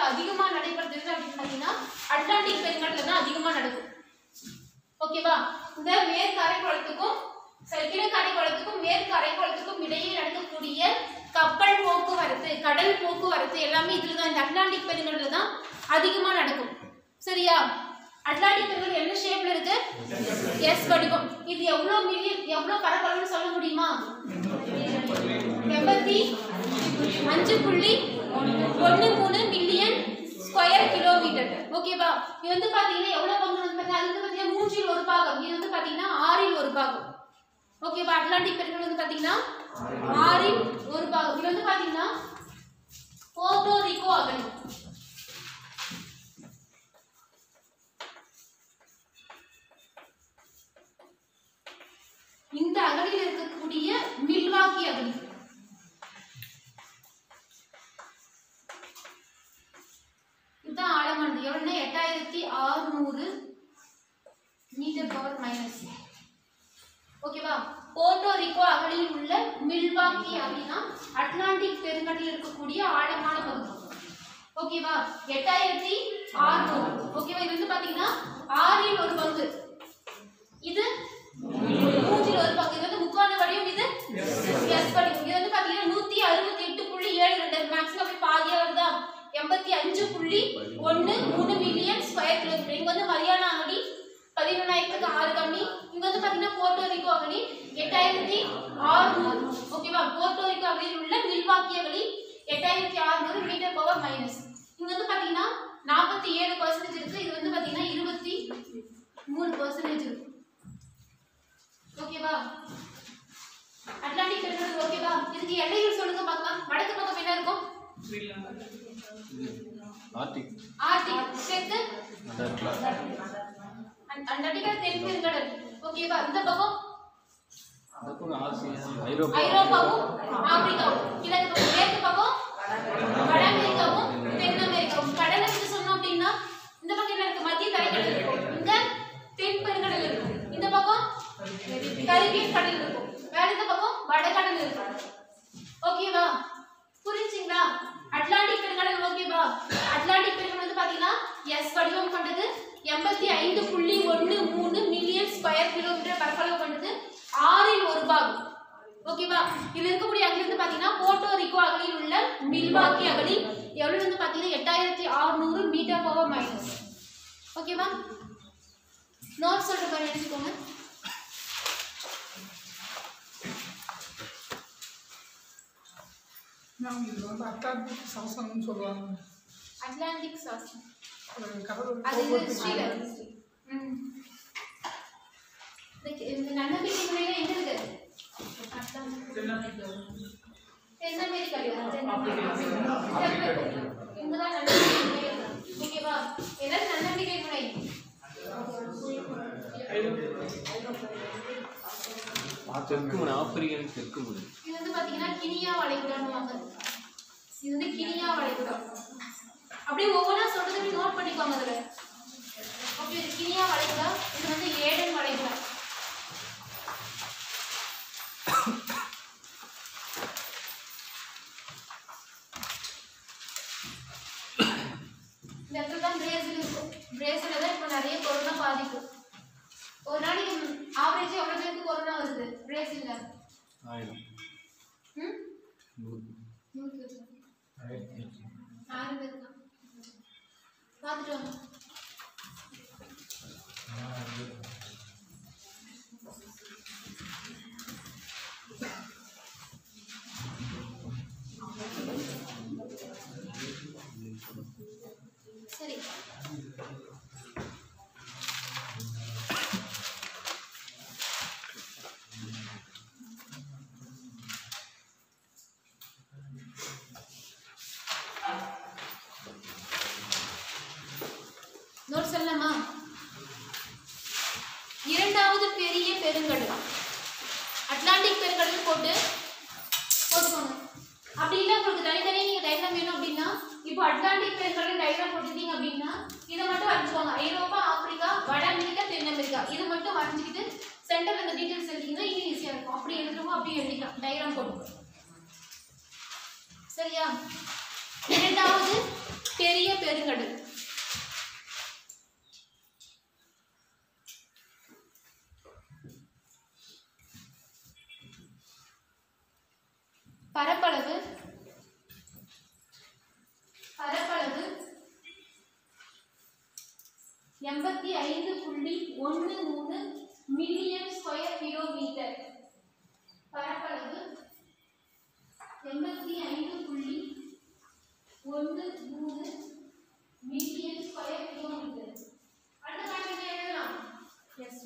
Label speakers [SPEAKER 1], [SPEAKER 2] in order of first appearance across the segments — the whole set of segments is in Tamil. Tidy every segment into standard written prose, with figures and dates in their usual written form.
[SPEAKER 1] காலகட்டத்தில் அதிகமா நடைபெறுது அப்படின்னு பார்த்தீங்கன்னா அட்லாண்டிக் பெருங்கடல்ல தான் அதிகமா நடக்கும். ஓகேவா? இந்த மேற்கு அரைக்கோளத்துக்கும் கிழக்கு அரைக்கோளத்துக்கும் மேற்கு அரைக்கோளத்துக்கும் இடையே நடக்கக்கூடிய கப்பல் போக்குவரத்து, கடல் போக்குவரத்து எல்லாமே இதுல தான், இந்த அட்லாண்டிக் பெருங்கடல்ல தான் அதிகமா நடக்கும். சரியா? அட்லாண்டிக் பெருங்கடல் என்ன ஷேப்ல இருக்கு? எஸ் வடிவம். இது எவ்வளவு மில்லியன், எவ்வளவு பரப்பளவுன்னு சொல்ல முடியுமா? 85.13 மில்லியன் ஸ்கொயர் கிலோமீட்டர். ஓகேவா? இது வந்து பாத்தீங்கன்னா எவ்வளவு பங்கு வந்து பாத்தீங்கன்னா அது வந்து பாத்தீங்கன்னா 3 1 பாகம். இது வந்து பாத்தீங்கன்னா 6 1 பாகம். ஓகேவா? அட்லாண்டிக் பெருங்கடல் வந்து பாத்தீங்கன்னா 6 1 பாகம். இது வந்து பாத்தீங்கன்னா போர்ட்டோ ரிக்கோ அகழி. இந்த அகழியில் இருக்கக்கூடிய மில்வாக்கி அகழி. இதுதான் ஆழமானது. எவ்வளவுன்னா 8600 மீட்டர் பவர் மைனஸ். ஓகேவா? போர்ட்டோ ரிக்கோ அகழியில் உள்ள மில்வாக்கி அகழினா அட்லாண்டிக் பெருங்கடலில் இருக்கக்கூடிய ஆழமான பகுதி. ஓகேவா? 8600. ஓகேவா? இது வந்து பாத்தீங்கன்னா 6 1 பங்கு. இது 3 1 பங்கு. இது வந்து முக்கோண வடிவம். இது எஸ் வடிவம். இது வந்து பாத்தீங்கன்னா 168.72 மேக்ஸிமம் அப்படி பாதியா வருதா? 85.13 மில்லியன் ஸ்கொயர் கிலோமீட்டர். இங்க வந்து மரியானா அகழி 11,000க்கு 6 கம்மி. இங்க வந்து பாத்தீங்கன்னா போர்ட்டோ ரிக்கோ அகழி 8600. ஓகேவா? போர்ட்டோ ரிக்கோ அகழியில் உள்ள மில்வாக்கி அகழி 8600 மீட்டர் பவர் மைனஸ். இங்க வந்து பாத்தீங்கன்னா 47% இருக்கு. இது வந்து பாத்தீங்கன்னா 23% இருக்கு. ஓகேவா? அட்லாண்டிக் பெருங்கடல். ஓகேவா? இதுக்கு எல்லைகள் சொல்லுங்க பார்க்கலாம். வடக்கு பக்கம் என்ன இருக்கும்? ஆர்டிக். தெற்கு அண்டார்டிகா தெற்கு பெருங்கடல். ஓகேவா? இந்த பக்கம் ஐரோப்பாவும் ஆப்பிரிக்காவும். கிழக்கு பக்கம் மேற்கு பக்கம் வட அமெரிக்காவும் தென் அமெரிக்காவும். கடலை பத்தி சொன்னோம் அப்படின்னா இந்த பக்கம் என்ன இருக்கு? மத்திய தரைக்கடல் இருக்கும். இங்க தென் பெருங்கடல் இருக்கும். இந்த பக்கம் கரிபியன் கடல் இருக்கும். வேற இந்த பக்கம் வடகடல் இருக்கும். ஓகேவா? புரிஞ்சுங்களா? அட்லாண்டிக் பெருங்கடல். ஓகேவா? அட்லாண்டிக் பெருங்கடல் வந்து பாத்தீங்கன்னா எஸ் வடிவம் கொண்டது. 85.13 மில்லியன் ஸ்கொயர் கிலோமீட்டர் பரப்பளவு கொண்டது. 6 1 பாகம். ஓகேவா? இதுல இருக்கக்கூடிய அகழி வந்து பாத்தீங்கன்னா போர்ட்டோ ரிக்கோ அகழியில் உள்ள மில்வாக்கி அகழி. எவ்வளவு வந்து பாத்தீங்கன்னா 8600 மீட்டர் பவர் மைனஸ். ஓகேவா? நோட் சொல்ற மாதிரி எழுதிக்கோங்க.
[SPEAKER 2] நாம் இது வந்து அட்லாண்டிக் சாசனம்னு சொல்லுவாங்க.
[SPEAKER 1] அட்லாண்டிக் சாசனம்
[SPEAKER 2] கடல்
[SPEAKER 1] அது ஸ்ரீலங்கா. இந்த நன்னம்பிக்கை முறையில எங்க இருக்கு? தென் அமெரிக்கா. இங்கதான் நன்னம்பிக்கை முறை. ஓகேவா? ஏதாவது நன்னம்பிக்கை முறை
[SPEAKER 3] தெற்கு முனை, ஆப்பிரிக்கன் தெற்கு முனை.
[SPEAKER 1] இது வந்து பாத்தீங்கன்னா கினியா வளைகுடான்னு. இது வந்து கினியா வளைகுடா. அப்படியே ஒவ்வொன்றா சொல்றது நோட் பண்ணிக்கோங்க அதுல. ஓகே, இது கினியா வளைகுடா. இது வந்து ஏடன் வளைகுடா. இந்த இடத்துல தான் பிரேசில் இருக்கும். பிரேசில தான் இப்போ நிறைய கொரோனா பாதிப்பு. ஒரு நாளைக்கு ஆவரேஜ் எவ்வளவு பேருக்கு கொரோனா வருது பிரேசில்ல?
[SPEAKER 3] 1000.
[SPEAKER 1] 100 பேர். 6 பேர் தான். பார்த்துட்டு வாங்க. சரி, நோட் சொல்லலாமா? இரண்டாவது பெரிய பெருங்கடல் அட்லாண்டிக் பெருங்கடல் போட்டுக்கோங்க. அப்படி இல்லை உங்களுக்கு தனித்தனியாக நீங்கள் டயக்ராம் வேணும் அப்படின்னா, இப்போ அட்லாண்டிக் பெருங்கடல் டயக்ராம் போட்டுட்டீங்க அப்படின்னா இதை மட்டும் வரைஞ்சுக்கோங்க. ஐரோப்பா, ஆப்பிரிக்கா, வட அமெரிக்கா, தென் அமெரிக்கா இது மட்டும் வரைஞ்சிக்கிட்டு சென்டர்ல இந்த டீடைல்ஸ் எழுதிங்கன்னா இன்னும் ஈஸியாக இருக்கும். அப்படி எழுதுறவங்க அப்படி எழுதிக்கலாம். டயக்ராம் போட்டு சரியா? இரண்டாவது பெரிய 85.13 மில்லியன் ஸ்கொயர் கிலோமீட்டர். பரப்பளவு 85.13 மில்லியன் ஸ்கொயர் கிலோமீட்டர். அடுத்த கணக்கு எழுதலாம். எஸ்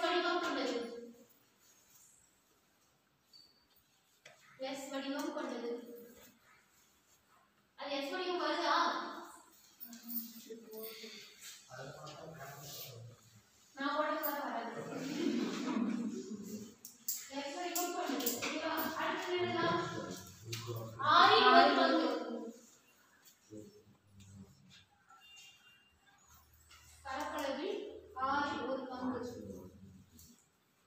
[SPEAKER 1] வடிவம் கொண்டது. எஸ் வடிவம் கொண்டது. அது எஸ் வடிவம் வருதா? நான் போட வராது. எஸ் வடிவம் கொண்டது. ஓகேவா? அடுத்து எழுதலாம். ஆறில் ஒரு பங்கு. பரப்பளவில் ஆறில் ஒரு பங்கு.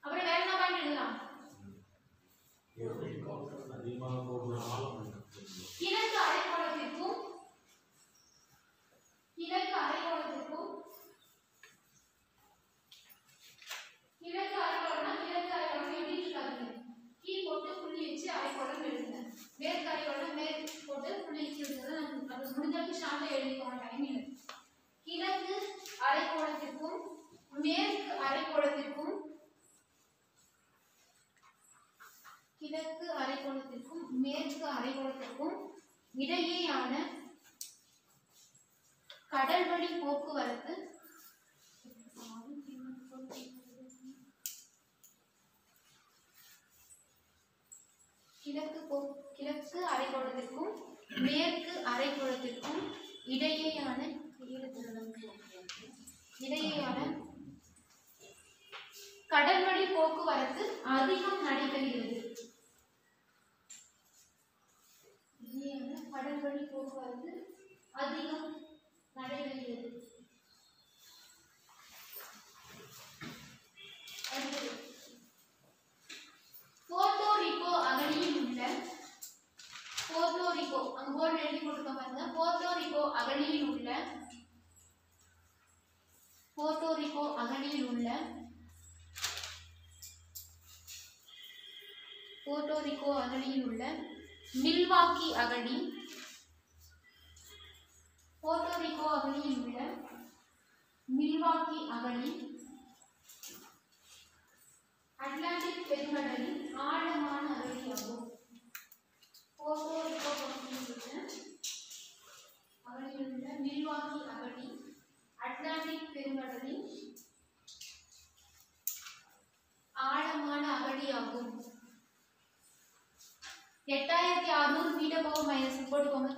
[SPEAKER 1] அப்புறம் வேற என்ன பாயிண்ட் எழுதலாம்? கிழக்கு அரைக்கோளத்திற்கும் கீழ் போட்டு புள்ளி வச்சு அரைக்கோளம் எழுதுங்க. மேற்கு அரைக்கோளம் மேல் போட்டு புள்ளி வச்சு எழுதுறது அது முடிஞ்சளவுக்கு ஷார்ட்டா எழுதிக்கோங்க, டைம் இல்லை. கிழக்கு அரைக்கோளத்திற்கும் மேற்கு அரைக்கோளத்திற்கும் இடையேயான கடல்வழி போக்குவரத்து கிழக்கு அரைக்கோளத்திற்கும் மேற்கு அரைக்கோளத்திற்கும் இடையேயான கடல்வழி போக்குவரத்து அதிகம் நடைபெறுகிறது. கடல்வழி போக்குவரத்து அதிகம் நடைபெறுகிறது. போர்ட்டோரிக்கோ அகழியில் உள்ள போர்ட்டோரிக்கோ அங்க போர்டு எழுதி கொடுக்க பாருங்க. போர்ட்டோரிக்கோ அகழியில் உள்ள மில்வாக்கி அகழி, அட்லாண்டிக் பெருங்கடலின் ஆழமான அகழியாகும். போர்ட்டோரிக்கோ பகுதியில் உள்ள மில்வாக்கி அகழி அட்லாண்டிக் பெருங்கடலின் ஆழமான அகழியாகும். 8600 மீட்டர் பவர் மைனஸ் போட்டுக்கோங்க.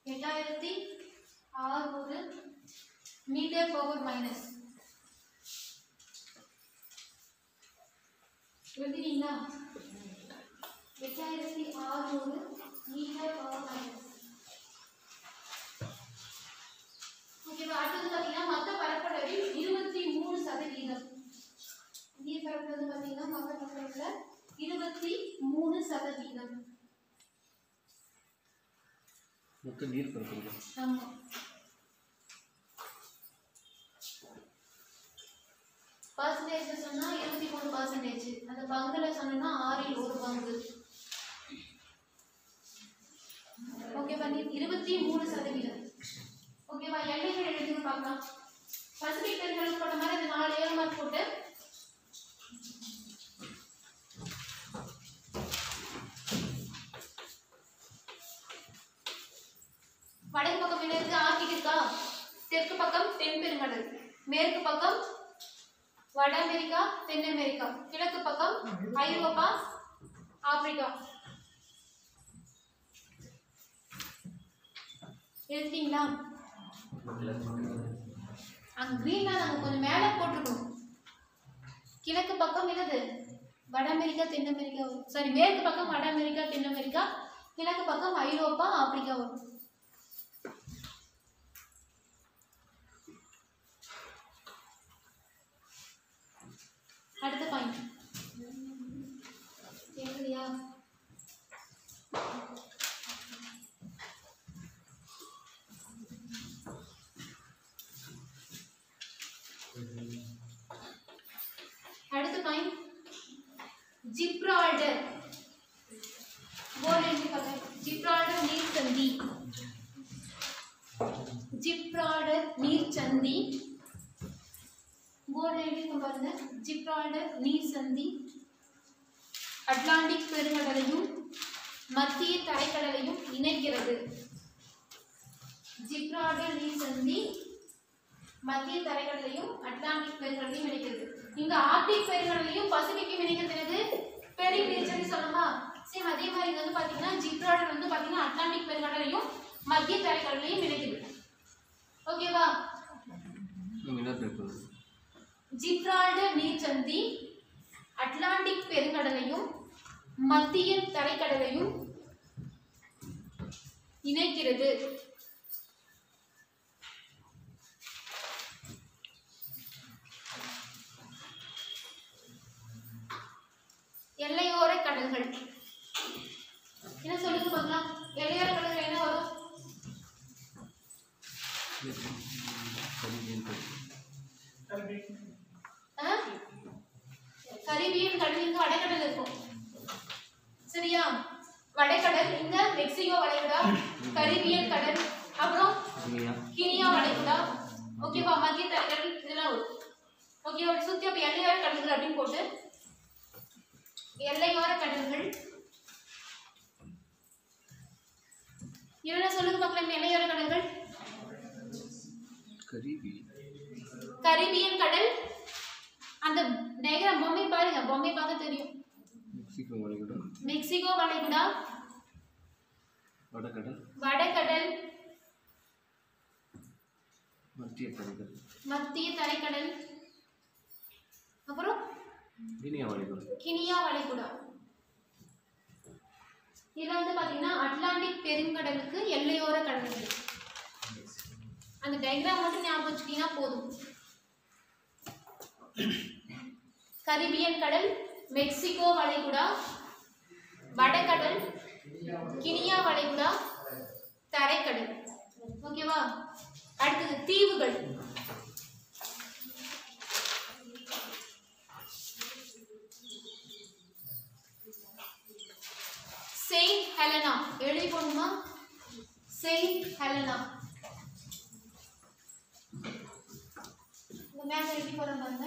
[SPEAKER 1] 8600 மீட்டர் பவர் மைனஸ் எழுதினீங்களா? 8600 மீட்டர் பவர் மைனஸ். ஓகேவா? அடுத்தது பார்த்தீங்கன்னா மொத்த பரப்பளவில் 23%. இந்திய பரப்பளவு பார்த்தீங்கன்னா மொத்த பரப்பளவுல 23%.
[SPEAKER 3] மொத்த நீர் பரப்பளவு.
[SPEAKER 1] ஆமா. பர்சன்டேஜ் சொன்னா 23%. அந்த பங்குல சொன்னா 6 ஒரு பங்கு. ஓகேவா? 23%. ஓகேவா? எல்லைகள் எழுதுங்க பார்க்கலாம். பசிபிக் பெருங்கடல் போட்ட மாதிரி இந்த 4 ஏழு மார்க் போட்டு வடக்கு பக்கம் என்ன இருக்கு? ஆர்டிக் இருக்கா? தெற்கு பக்கம் தென் பெருங்கடல், மேற்கு பக்கம் வட அமெரிக்கா, தென் அமெரிக்கா, கிழக்கு பக்கம் ஐரோப்பா, ஆப்பிரிக்கா. எழுதிட்டீங்களா? அங்க கிரீன்ல நாங்க கொஞ்சம் மேல போட்டுக்கணும். கிழக்கு பக்கம் என்னது? வட அமெரிக்கா, தென் அமெரிக்கா வரும். சாரி, மேற்கு பக்கம் வட அமெரிக்கா, தென் அமெரிக்கா, கிழக்கு பக்கம் ஐரோப்பா, ஆப்பிரிக்கா வரும். அடுத்த பாயிண்ட் கேக்குறியா? அடுத்த பாயிண்ட் ஜிப்ரால்டர். போர்டு எழுதி பாருங்க. ஜிப்ரால்டர் நீர் சந்தி. ஜிப்ரால்டர் நீர்ச்சந்தி போர்டு எழுதிருக்கோம் பாருங்க. ஜிப்ரால்டர் நீர்ச்சந்தி அட்லாண்டிக் பெருங்கடலையும் மத்திய தரைக்கடலையும் இணைக்கிறது. ஜிப்ரால்டர் நீர்ச்சந்தி மத்திய தரைக்கடலையும் அட்லாண்டிக் பெருங்கடலையும் இணைக்கிறது. இங்க ஆர்டிக் பெருங்கடலையும் பசிபிக்கும் இணைக்கிறது. பெரிய நீர்ச்சந்தி சொல்லணுமா? சேம் அதே மாதிரி இங்க வந்து பாத்தீங்கன்னா ஜிப்ரால்டர் வந்து பாத்தீங்கன்னா அட்லாண்டிக் பெருங்கடலையும் மத்திய தரைக்கடலையும் இணைக்குது. ஓகேவா? ஜிப்ரால்டர் நீர்ச்சந்தி அட்லாண்டிக் பெருங்கடலையும் மத்திய தரைக்கடலையும் இணைக்கிறது. எல்லையோர கடல்கள் என்ன சொல்லுங்க பார்க்கலாம். எல்லையோர கடல்கள் என்ன வரும்? கரிபியன் கடல் இங்க வடகடல் இருக்கும். சரியா? வடகடல் இங்க மெக்சிகோ வளைகுடா, கரிபியன் கடல், அப்புறம் கினியா வளைகுடா. ஓகேவா? மத்திய தரைக்கடல் இதெல்லாம் வரும். ஓகேவா? சுத்தி அப்ப எல்லையோர கடல்கள் அப்படின்னு போட்டு எல்லையோர கடல்கள் என்ன சொல்லுங்க பார்க்கலாம். எல்லையோர கடல்கள் கரிபியன் கடல். அந்த டயகிராம் பொம்மை பாருங்க, பொம்மை பார்த்தா தெரியும். மெக்சிகோ வளைகுடா, வடகடல், மத்திய தரைக்கடல், அப்புறம் கினியா வளைகுடா. இது வந்து பாத்தீங்கன்னா அட்லாண்டிக் பெருங்கடலுக்கு எல்லையோர கடல்கள். அந்த டயகிராம் மட்டும் ஞாபகம் வச்சுட்டீங்கன்னா போதும். கரிபியன் கடல், மெக்சிகோ வளைகுடா, வடகடல், கினியா வளைகுடா, தரைக்கடல். ஓகேவா? அடுத்தது தீவுகள். செயின்ட் ஹெலனா எழுதி போடுமா? செயின்ட் ஹெலனா மேல எழுதி போறேன் பாருங்க.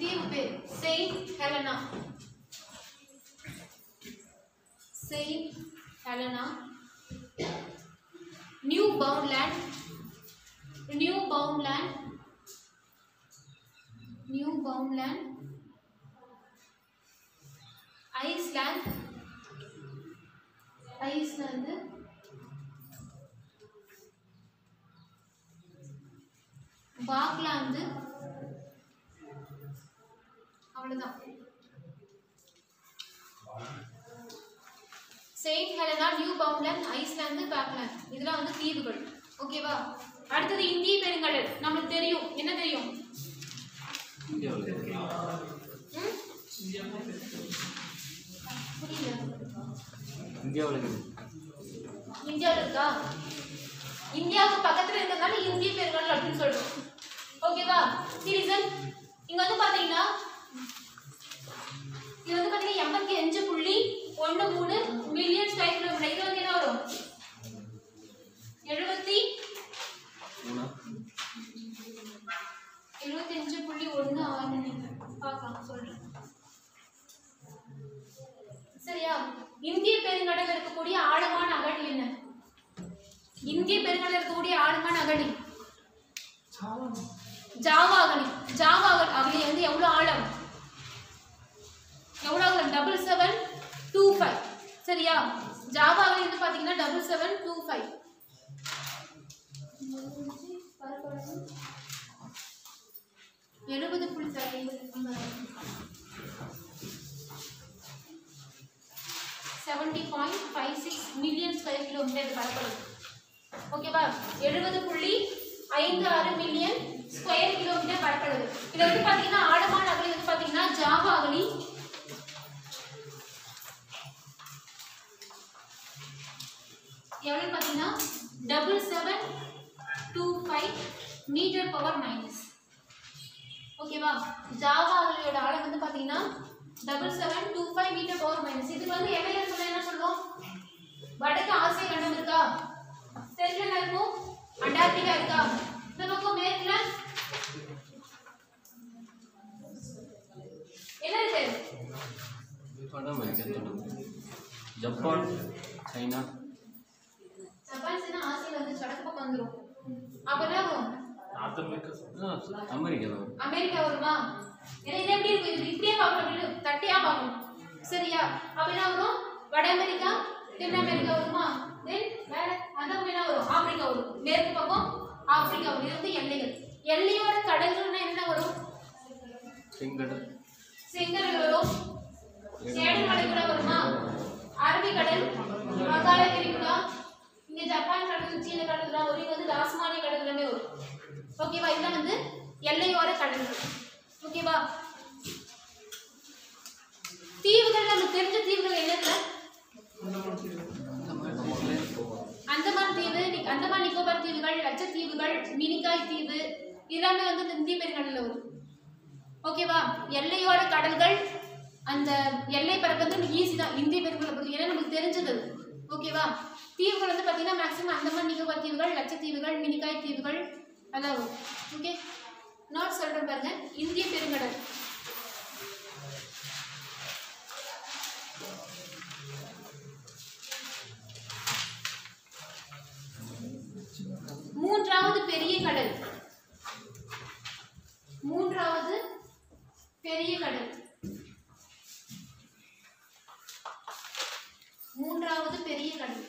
[SPEAKER 1] தீவு பேர் Saint Helena. Saint Helena. Newfoundland, Newfoundland, Newfoundland, Iceland, Iceland, Falkland. அவ்வளவுதான். Saint Helena, Newfoundland, Iceland, Falkland இதெல்லாம் வந்து தீவுகள். ஓகேவா? அடுத்தது இந்திய பெருங்கடல். நமக்கு தெரியும், என்ன தெரியும்? இந்தியாவில் இருக்கா? இந்தியாவுக்கு பக்கத்துல இருக்கிறதுனால இந்திய பெருங்கடல் அப்படின்னு சொல்றோம். ஓகேவா? சீரிசன் இங்க வந்து பாத்தீங்கன்னா இது வந்து பாத்தீங்கன்னா 85.13 மில்லியன் ஸ்கொயர் கிலோமீட்டர். இது வந்து என்ன வரும்? 75.16 பார்க்கலாம் சொல்றேன். சரியா? இந்திய பெருங்கடல் இருக்கக்கூடிய ஆழமான அகழி என்ன? இந்திய பெருங்கடல் இருக்கக்கூடிய ஆழமான அகழி ஜாவா அகழி. ஜாவா அகழி வந்து எவ்வளவு ஆழம்? எவ்வளவு ஆழம்? 7725. சரியா? ஜாவா அகழி வந்து பாத்தீங்கன்னா 7725. 70.56 மில்லியன் ஸ்கொயர் கிலோமீட்டர் பரப்பளவு. ஓகேவா? 70.56 மில்லியன் ஸ்கொயர் கிலோமீட்டர் பரப்பளவு. இது வந்து பாத்தீங்கன்னா ஆழமான அகழி வந்து பாத்தீங்கன்னா ஜாவா அகழி. எவ்வளவு பாத்தீங்கன்னா 7725 மீட்டர் பவர் மைனஸ். ஓகேவா? ஜாவா அகழியோட ஆழம் வந்து பாத்தீங்கன்னா 7725 மீட்டர் பவர் மைனஸ். இதுக்கு வந்து எல்லையில சொல்ல என்ன சொல்லுவோம்? வடக்கு ஆசிய கண்டம் இருக்கா, தெற்குல என்ன இருக்கும்? அண்டார்டிகா இருக்கா, இந்த பக்கம் மேற்குல என்ன இருக்கு?
[SPEAKER 3] வட America, Japan, China.
[SPEAKER 1] Japan China ஆசியால வந்து வடக்கு பக்கம் வந்துரும். அப்ப என்ன வரும்?
[SPEAKER 3] அமெரிக்கா தான்.
[SPEAKER 1] அமெரிக்கா வருமா? ஏன்னா இது எப்படி இருக்கு? இது இப்படியே பார்க்கணும், தட்டியா பார்க்கணும். சரியா? அப்ப என்ன வரும்? வட அமெரிக்கா, தென் அமெரிக்கா வருமா? தென் வேற அந்த பக்கம் என்ன வரும்? ஆப்பிரிக்கா வரும். மேற்கு பக்கம் ஆப்பிரிக்கா வரும். இது வந்து எல்லைகள். எல்லையோட கடல்கள்னா என்ன வரும்?
[SPEAKER 3] செங்கடல்,
[SPEAKER 1] செங்கடல் வரும். சேடல் மலைக்குடா வருமா? அரபிக்கடல், வங்காள விரிகுடா, இங்க ஜப்பான் கடல், சீன கடல் வரும். இங்க வந்து டாஸ்மானிய கடல் எல்லாமே வரும். ஓகேவா? இதெல்லாம் வந்து எல்லையோர கடல்கள். ஓகேவா? தீவுகள் நமக்கு தெரிஞ்ச தீவுகள் என்னென்ன? அந்தமான் தீவு, அந்தமான் நிக்கோபார் தீவுகள், லட்சத்தீவுகள், மினிகாய் தீவு, இதெல்லாமே வந்து இந்திய பெருங்கடல்ல வரும். ஓகேவா? எல்லையோர கடல்கள், அந்த எல்லை பரப்பு வந்து ஈஸி தான் இந்திய பெருங்கடல் பொறுத்து, ஏன்னா நமக்கு தெரிஞ்சது. ஓகேவா? தீவுகள் வந்து பார்த்தீங்கன்னா மேக்ஸிமம் அந்தமான் நிக்கோபார் தீவுகள், லட்சத்தீவுகள், மினிகாய் தீவுகள் அதான் வரும். ஓகே, நோட் சொல்றேன் பாருங்க. இந்திய பெருங்கடல், மூன்றாவது பெரிய கடல், மூன்றாவது பெரிய கடல், மூன்றாவது பெரிய கடல்.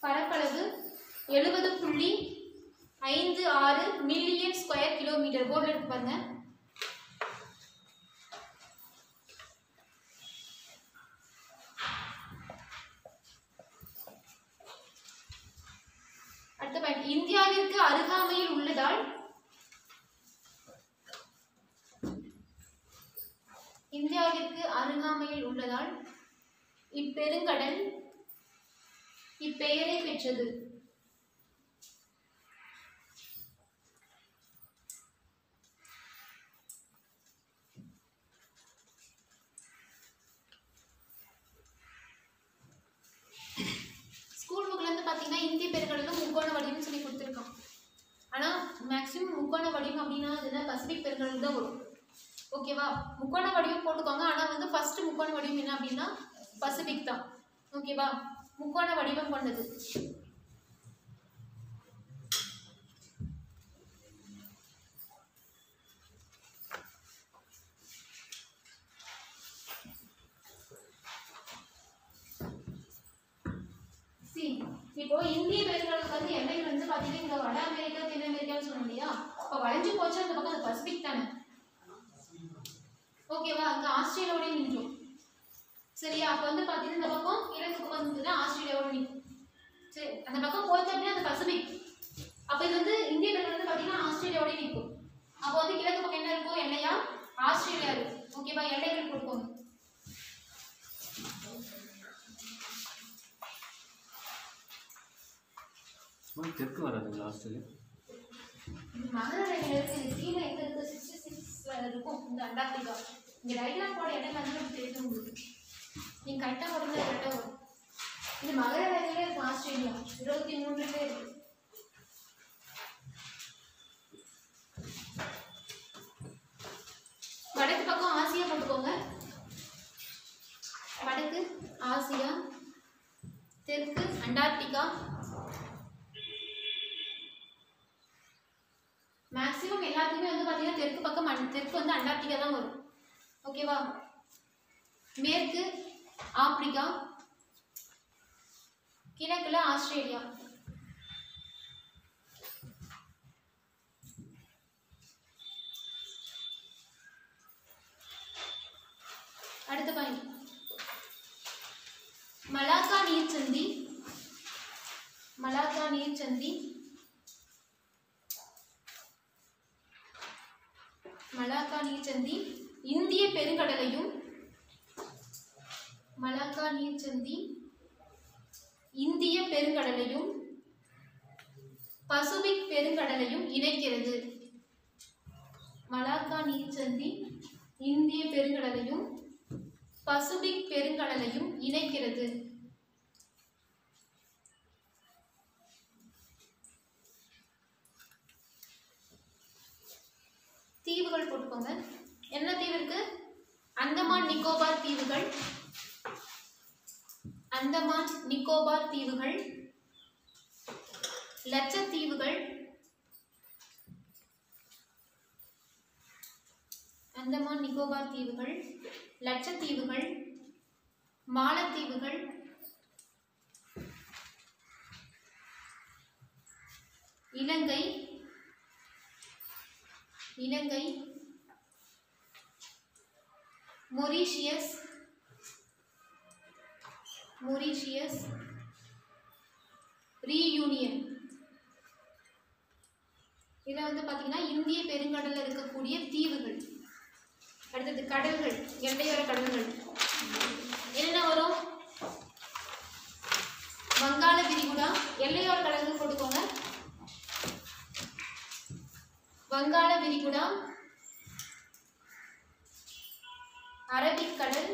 [SPEAKER 1] பரப்பளவு 70.56 மில்லியன் ஸ்கொயர் கிலோமீட்டர். போர்டில் இருக்கு பாருங்க. அடுத்த பாயிண்ட், இந்தியாவிற்கு அருகாமையில் உள்ளதால் இப்பெருங்கடல் இப்பெயரை பெற்றது. ஸ்கூல் புக்ல இருந்து பாத்தீங்கன்னா இந்திய பெருங்கடலும் முக்கோண வடிவம் சொல்லி கொடுத்துருக்கோம். ஆனா மேக்ஸிமம் முக்கோண வடிவம் அப்படின்னா இதுதான் பசிபிக் பெருங்கடல் தான் வரும். ஓகேவா? முக்கோண வடிவம் போட்டுக்கோங்க. ஆனா வந்து ஃபர்ஸ்ட் முக்கோண வடிவம் என்ன அப்படின்னா பசிபிக் தான். ஓகேவா? முக்கோண வடிவம் கொண்டது. இப்போ இந்திய பெருங்கடலுக்கு வந்து எல்லைகள் வந்து பாத்தீங்கன்னா இங்க வட அமெரிக்கா தென் அமெரிக்கான்னு சொன்னோம் இல்லையா? அப்ப வளைஞ்சு போச்சு அந்த பக்கம் அது பசிபிக் தானே. ஓகேவா? அங்க ஆஸ்திரேலியாவோட நின்றோம். சரியா? அப்ப வந்து பாத்தீங்கன்னா இந்த பக்கம் கிழக்கு பக்கம் வந்துன்னா ஆஸ்திரேலியாவோட நிற்கும். சரி, அந்த பக்கம் போச்சு அப்படின்னா அது பசிபிக். அப்ப இது வந்து இந்திய பெருங்கடல் வந்து பாத்தீங்கன்னா ஆஸ்திரேலியாவோட நிற்கும். அப்போ வந்து கிழக்கு பக்கம் என்ன இருக்கும்? எல்லையா ஆஸ்திரேலியா இருக்கும். ஓகேவா? எல்லைகள் கொடுக்கும்.
[SPEAKER 3] தெற்கு வராதுங்களா ஆஸ்திரேலியா?
[SPEAKER 1] மகர ரேகையில இருக்கு. இது கீழே எங்க இருக்கு? 66 இருக்கும் இந்த அண்டார்டிகா. இங்க டைக்ராம் போட இடம் வந்து நமக்கு தெரியும் உங்களுக்கு. நீங்க கரெக்டா போடுறது கரெக்டா வரும். இது மகர ரேகையில இருக்கு ஆஸ்திரேலியா. 23 இருக்கு. வடக்கு பக்கம் ஆசியா போட்டுக்கோங்க. வடக்கு ஆசியா, தெற்கு அண்டார்டிகா. மேக்ஸிமம் எல்லாத்துக்குமே வந்து பாத்தீங்கன்னா தெற்கு பக்கம் தெற்கு வந்து அண்டார்டிகா தான் வரும். ஓகேவா? மேற்கு ஆப்பிரிக்கா, கிழக்குல ஆஸ்திரேலியா. அடுத்த பாயிண்ட், மலாக்கா நீர்ச்சந்தி. மலாக்கா நீர்ச்சந்தி, மலாக்கா நீர்ச்சந்தி இந்திய பெருங்கடலையும் மலாக்கா நீர்ச்சந்தி இந்திய பெருங்கடலையும் பசிபிக் பெருங்கடலையும் இணைக்கிறது. மலாக்கா நீர்ச்சந்தி இந்திய பெருங்கடலையும் பசிபிக் பெருங்கடலையும் இணைக்கிறது. தீவுகள் போட்டுக்கோங்க. என்ன தீவு இருக்கு? அந்தமான் நிக்கோபார் தீவுகள், அந்தமான் நிக்கோபார் தீவுகள், லட்சத்தீவுகள், அந்தமான் நிக்கோபார் தீவுகள், லட்சத்தீவுகள், மாலத்தீவுகள், இலங்கை, இலங்கை, மொரீஷியஸ், மொரீஷியஸ், ரீயூனியன். இதில் வந்து பார்த்தீங்கன்னா இந்திய பெருங்கடலில் இருக்கக்கூடிய தீவுகள். அடுத்தது கடல்கள், எல்லையோர கடல்கள் என்ன வரும்? வங்காள விரிகுடா, எல்லையோர கடல்கள் போட்டுக்கோங்க. வங்காள விரிகுடா, அரபிக்கடல்,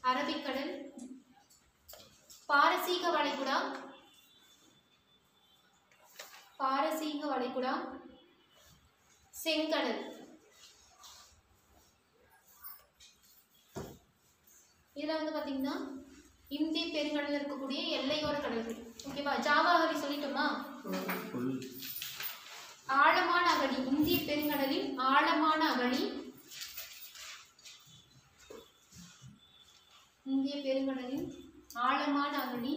[SPEAKER 1] அரபிக்கடல், பாரசீக வளைகுடா, பாரசீக வளைகுடா, செங்கடல். இதில் வந்து பார்த்தீங்கன்னா இந்திய பெருங்கடலில் இருக்கக்கூடிய எல்லையோர கடல்கள். ஓகேவா? ஜாவாஹரி சொல்லிட்டோமா? ஆழமான அகழி, இந்திய பெருங்கடலின் ஆழமான அகழி, இந்திய பெருங்கடலின் ஆழமான அகழி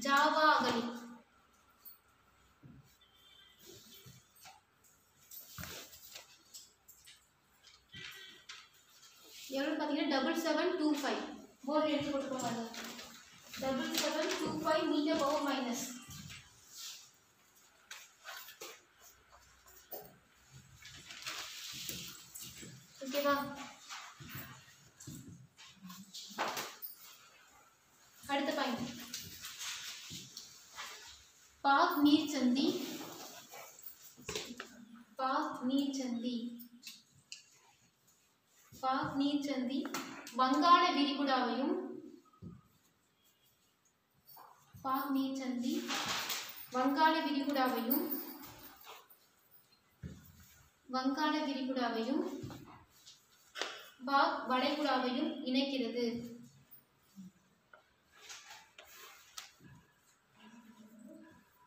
[SPEAKER 1] ஜாவா அகழி. எவ்வளோ பார்த்தீங்கன்னா 7725 போர்டு எடுத்து போட்டுக்கோங்க. 7725 மீட்டர் பவர் மைனஸ். ஓகேவா? அடுத்த பாயிண்ட், பாக் நீர்ச்சந்தி, பாக் நீர்ச்சந்தி, பாக் நீர்ச்சந்தி வங்காள விரிகுடாவையும், பாக் நீர்ச்சந்தி வங்காள விரிகுடாவையும், வங்காள விரிகுடாவையும் பாக் வளைகுடாவையும் இணைக்கிறது.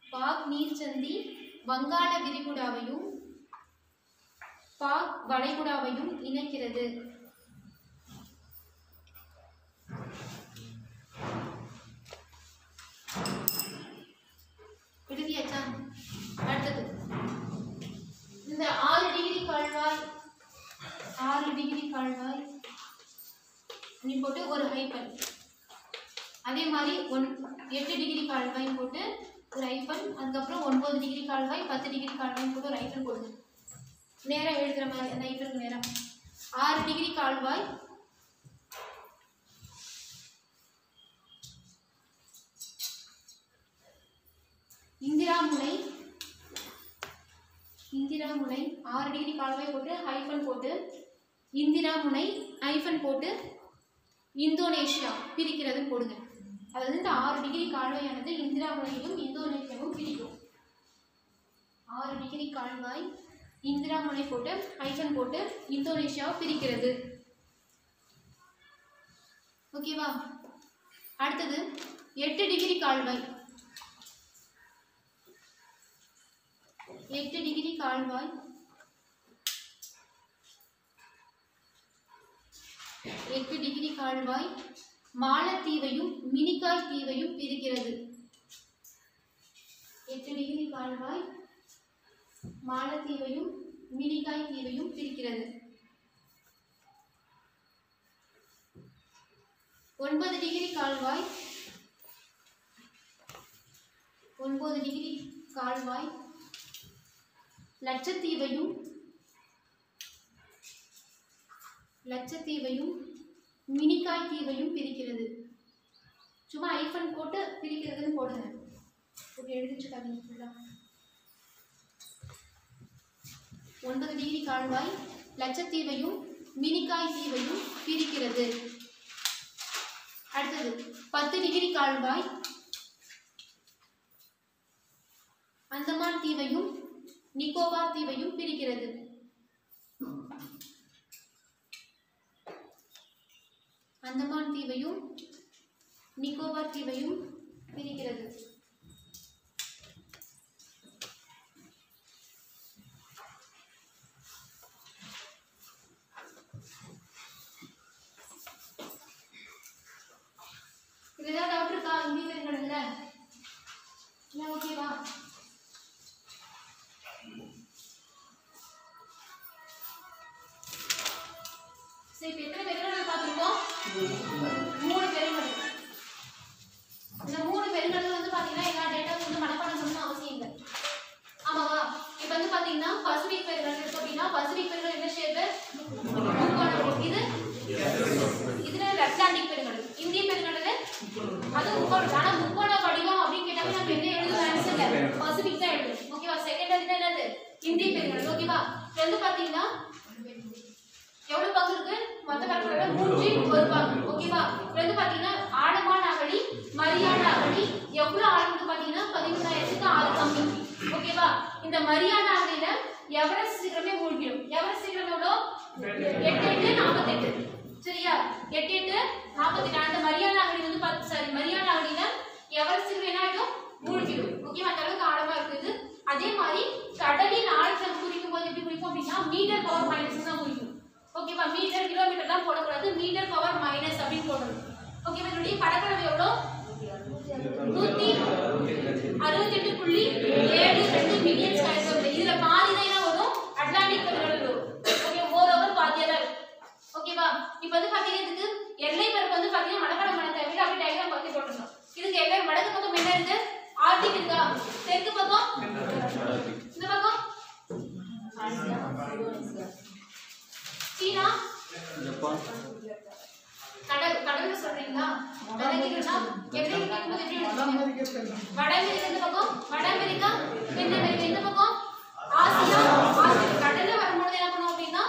[SPEAKER 1] பாக் நீர்ச்சந்தி வங்காள விரிகுடாவையும் பாக் வளைகுடாவையும் இணைக்கிறது. எழுதியாச்சா? அடுத்தது இந்த 6 டிகிரி கால்வாய், 6 டிகிரி கால்வாய் நீ போட்டு ஒரு ஹைபன். அதே மாதிரி 8 டிகிரி கால்வாய் போட்டு ஒரு ஹைபன். அதுக்கப்புறம் 9 டிகிரி கால்வாய், 10 டிகிரி கால்வாய் போட்டு ஒரு ஹைபன் போடுங்க. நேரம் எழுதுற மாதிரி அந்த ஹைபனுக்கு நேரம். 6 டிகிரி கால்வாய், இந்திராமுனை, இந்திராமுனை 6 டிகிரி கால்வாய் போட்டு ஹைபன் போட்டு இந்திராமுனை ஹைபன் போட்டு இந்தோனேஷியா பிரிக்கிறது போடுங்க. அதாவது இந்த 6 டிகிரி கால்வாயானது இந்திராமுனையும் இந்தோனேஷியாவும் பிரிக்கும். 6 டிகிரி கால்வாய் இந்திராமுனை போட்டு ஹைபன் போட்டு இந்தோனேஷியாவை பிரிக்கிறது. ஓகேவா? அடுத்தது 8 டிகிரி கால்வாய், 8 டிகிரி கால்வாய், 8 டிகிரி கால்வாய் மாலத்தீவையும் மினிகாய் தீவையும் பிரிக்கிறது. 8 டிகிரி கால்வாய் மாலத்தீவையும் மினிகாய் தீவையும் பிரிக்கிறது. 9 டிகிரி கால்வாய், 9 டிகிரி கால்வாய் லட்சத்தீவையும் லட்சத்தீவையும் மினிக்காய் தீவையும் பிரிக்கிறது. சும்மா ஐஃபன் போட்டு பிரிக்கிறதுன்னு போடுங்க. ஓகே, எழுதிச்சுக்காதீங்க ஃபுல்லா. 9 டிகிரி கால்வாய் லட்சத்தீவையும் மினிக்காய் தீவையும் பிரிக்கிறது. அடுத்தது 10 டிகிரி கால்வாய் அந்தமான் தீவையும் நிக்கோபார் தீவையும் பிரிக்கிறது. அந்தமான் தீவையும் நிக்கோபார் தீவையும் பிரிக்கிறது. இதுல ஏதாவது டவுட் இருக்கா? இந்திய பெருங்கடல்ல எல்லாம் ஓகேவா? சரி, இப்ப எத்தனை பெருங்கடல் பார்த்துருக்கோம்? 3 பெருங்கடல். இந்த 3 பெருங்கடல் வந்து பாத்தீங்கன்னா எல்லா டேட்டாவும் வந்து மனப்பாடம் பண்ணணும் அவசியம் இல்லை. ஆமாவா? இப்ப வந்து பாத்தீங்கன்னா பசிபிக் பெருங்கடல் இருக்கு அப்படின்னா பசிபிக் பெருங்கடல் என்ன ஷேப்? முக்கோணம். இதுல அட்லாண்டிக் பெருங்கடல். இந்திய பெருங்கடல் அது முக்கோணம். ஆனா முக்கோண வடிவம் அப்படின்னு கேட்டாவே நம்ம என்ன எழுதுவோம்? ஆன்சர்ல பசிபிக் தான் எழுதுவோம். ஓகேவா? செகண்ட் என்னது? இந்திய பெருங்கடல். ஓகேவா? இது வந்து பாத்தீங்கன்னா எவ்வளவு பங்கு இருக்கு? மொத்த பரப்பளவுல 3/1 பங்கு. ஓகேவா? இது வந்து பாத்தீங்கன்னா ஆழமான அகழி, மரியானா அகழி எவ்வளவு ஆழம் வந்து பாத்தீங்கன்னா 13,000க்கு 6 கம்மி. ஓகேவா? இந்த மரியானா அகழியில எவரெஸ்ட் சிகரமே மூழ்கிடும். எவரெஸ்ட் சிகரம் எவ்வளோ? 8/8 48. சரியா? 8/8 48. அந்த மரியானா அகழி வந்து மரியானா அகழியில எவரெஸ்ட் சிகரம் என்ன ஆயிடும்? மூழ்கிடும். ஓகேவா? அந்த அளவுக்கு ஆழமா இருக்குது. அதே மாதிரி கடலின் ஆழத்தை குறிக்கும் போது எப்படி குறிக்கும் அப்படின்னா மீட்டர் பவர் மைனஸ் தான் குறிக்கும். ஓகேவா? மீட்டர் கிலோமீட்டர் தான் போடக்கூடாது, மீட்டர் பவர் மைனஸ் அப்படின்னு போடணும். ஓகேவா? இதனுடைய பரப்பளவு எவ்வளோ? 168.72 மில்லியன் ஸ்கொயர் கிலோமீட்டர். இதுல பாதி தான் என்ன வரும்? அட்லாண்டிக் பெருங்கடல் வரும். ஓகே, ஓவர் பாதியா தான் இருக்கும். ஓகேவா? இப்போ வந்து பாத்தீங்கன்னா இதுக்கு எல்லை பரப்பு வந்து பாத்தீங்கன்னா மணப்பாடம் பண்ண தேவையில்லை, அப்படியே டயக்ராம் பார்த்து போட்டுருந்தோம். இதுக்கு எல்லை வடக்கு பக்கம் என்ன இருக்கு? ஆர்டிக் இருக்கா? தெற்கு பக்கம் இந்த பக்கம் சீனா,
[SPEAKER 3] ஜப்பான்,
[SPEAKER 1] கடல் சொல்றீங்களா? வட அமெரிக்கா இந்த பக்கம், வட அமெரிக்கா, தென் அமெரிக்கா இந்த பக்கம், ஆசியா. கடல்ல வரும்போது என்ன பண்ணுவோம் அப்படின்னா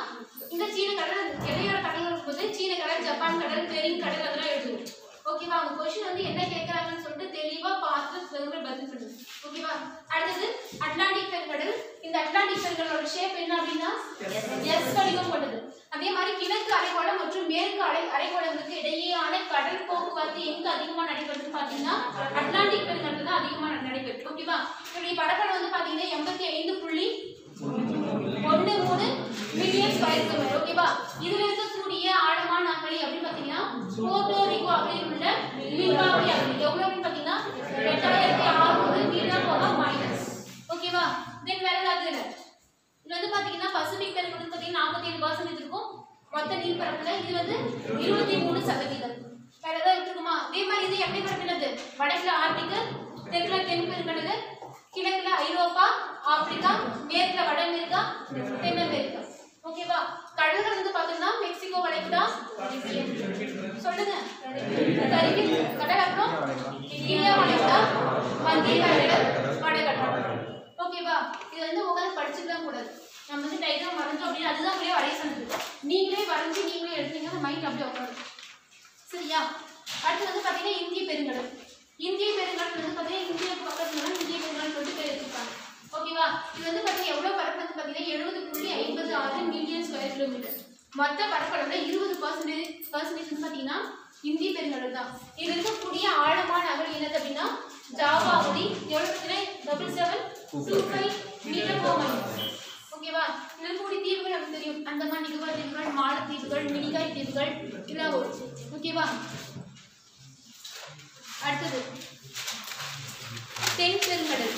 [SPEAKER 1] இந்த சீன கடல் எல்லையோட கடல் இருக்கும்போது சீன கடல், ஜப்பான் கடல், பெரிங் கடல் அதெல்லாம் எழுதுவோம். ஓகேவா? அவங்க கொஸ்டின் வந்து என்ன கேட்கறாங்கன்னு சொல்லிட்டு தெளிவா பார்த்து பதில் பண்ணுங்க. ஓகேவா? அடுத்தது அட்லாண்டிக் பெருங்கடல். இந்த அட்லாண்டிக் பெருங்கடலோட ஷேப் என்ன அப்படின்னா எஸ் வடிவம் கொண்டது. அதே மாதிரி கிழக்கு அரைக்கோளம் மற்றும் மேற்கு அரைக்கோளங்களுக்கு இடையேயான கடல் போக்குவரத்து எங்க அதிகமா நடைபெறுதுன்னு பாத்தீங்கன்னா அட்லாண்டிக் பெருங்கடல் தான் அதிகமா நடைபெறுது. ஓகேவா? இப்படி பரப்பளவு வந்து பாத்தீங்கன்னா 85.13 மில்லியன் ஸ்கொயர் கிலோமீட்டர். ஓகேவா? இதுல இருக்கக்கூடிய ஆழமான அகழி அப்படின்னு பாத்தீங்கன்னா போர்ட்டோ ரிகோ அகழியில் உள்ள மில்வாகி அகழி எவ்வளவு அப்படின்னு பாத்தீங்கன்னா 8600 மீட்டர் பவர் மைனஸ். ஓகேவா? தென் வேற ஏதாவது இல்ல. இது வந்து பாத்தீங்கன்னா பசிபிக் பெருங்கடல் பாத்தீங்கன்னா 47% இருக்கும் மொத்த நீர்ப்பரப்புல. இது வந்து 23%. வேற ஏதாவது இருக்குமா? அதே மாதிரி இது எப்படி பரப்பினது? வடக்குல ஆர்டிக், தெற்குல தென் பெருங்கடல், கிழக்குல ஐரோப்பா, ஆப்பிரிக்கா, மேற்குல வட அமெரிக்கா, தென் அமெரிக்கா. ஓகேவா? கடல்கள் வந்து பாத்தீங்கன்னா மெக்சிகோ வளைகுடா சொல்லுங்க, கரிபியன் கடல், அப்புறம் இந்தியா வளைகுடா, மத்திய கடல், வடகடல். ஓகேவா? இது வந்து உட்காந்து படிச்சுக்கலாம் கூடாது. நம்ம வந்து டைக்ராம் வரைஞ்சோம் அப்படின்னு அதுதான் அப்படியே வரைய சொன்னது. நீங்களே வரைஞ்சி நீங்களே எடுத்தீங்கன்னா மைண்ட் அப்படியே உட்காரும். சரியா? அடுத்து வந்து பாத்தீங்கன்னா இந்திய பெருங்கடல். இந்திய பெருங்கடல் வந்து பாத்தீங்கன்னா இந்தியாவுக்கு பக்கத்துல இந்திய பெருங்கடல் சொல்லிட்டு பேர் வச்சிருக்காங்க. ஓகேவா? இது வந்து பாத்தீங்கன்னா எவ்வளவு பரப்பு வந்து பாத்தீங்கன்னா 70.56 மில்லியன் ஸ்கொயர் கிலோமீட்டர். மொத்த பரப்பளவுல 20% வந்து பாத்தீங்கன்னா இந்திய பெருங்கடல் தான். இது இருக்கக்கூடிய ஆழமான அகழி என்னது அப்படின்னா ஜாவா அகழி. எவ்வளவு பார்த்தீங்கன்னா 7725 மீட்டர் பவர் மைனஸ். ஓகேவா? இதுல இருக்கக்கூடிய தீவுகள் நமக்கு தெரியும். அந்தமான் நிக்கோபார் தீவுகள், மாலத்தீவுகள், மினிகாய் தீவுகள் இதெல்லாம் வரும். ஓகேவா? அடுத்தது தென் பெருங்கடல்.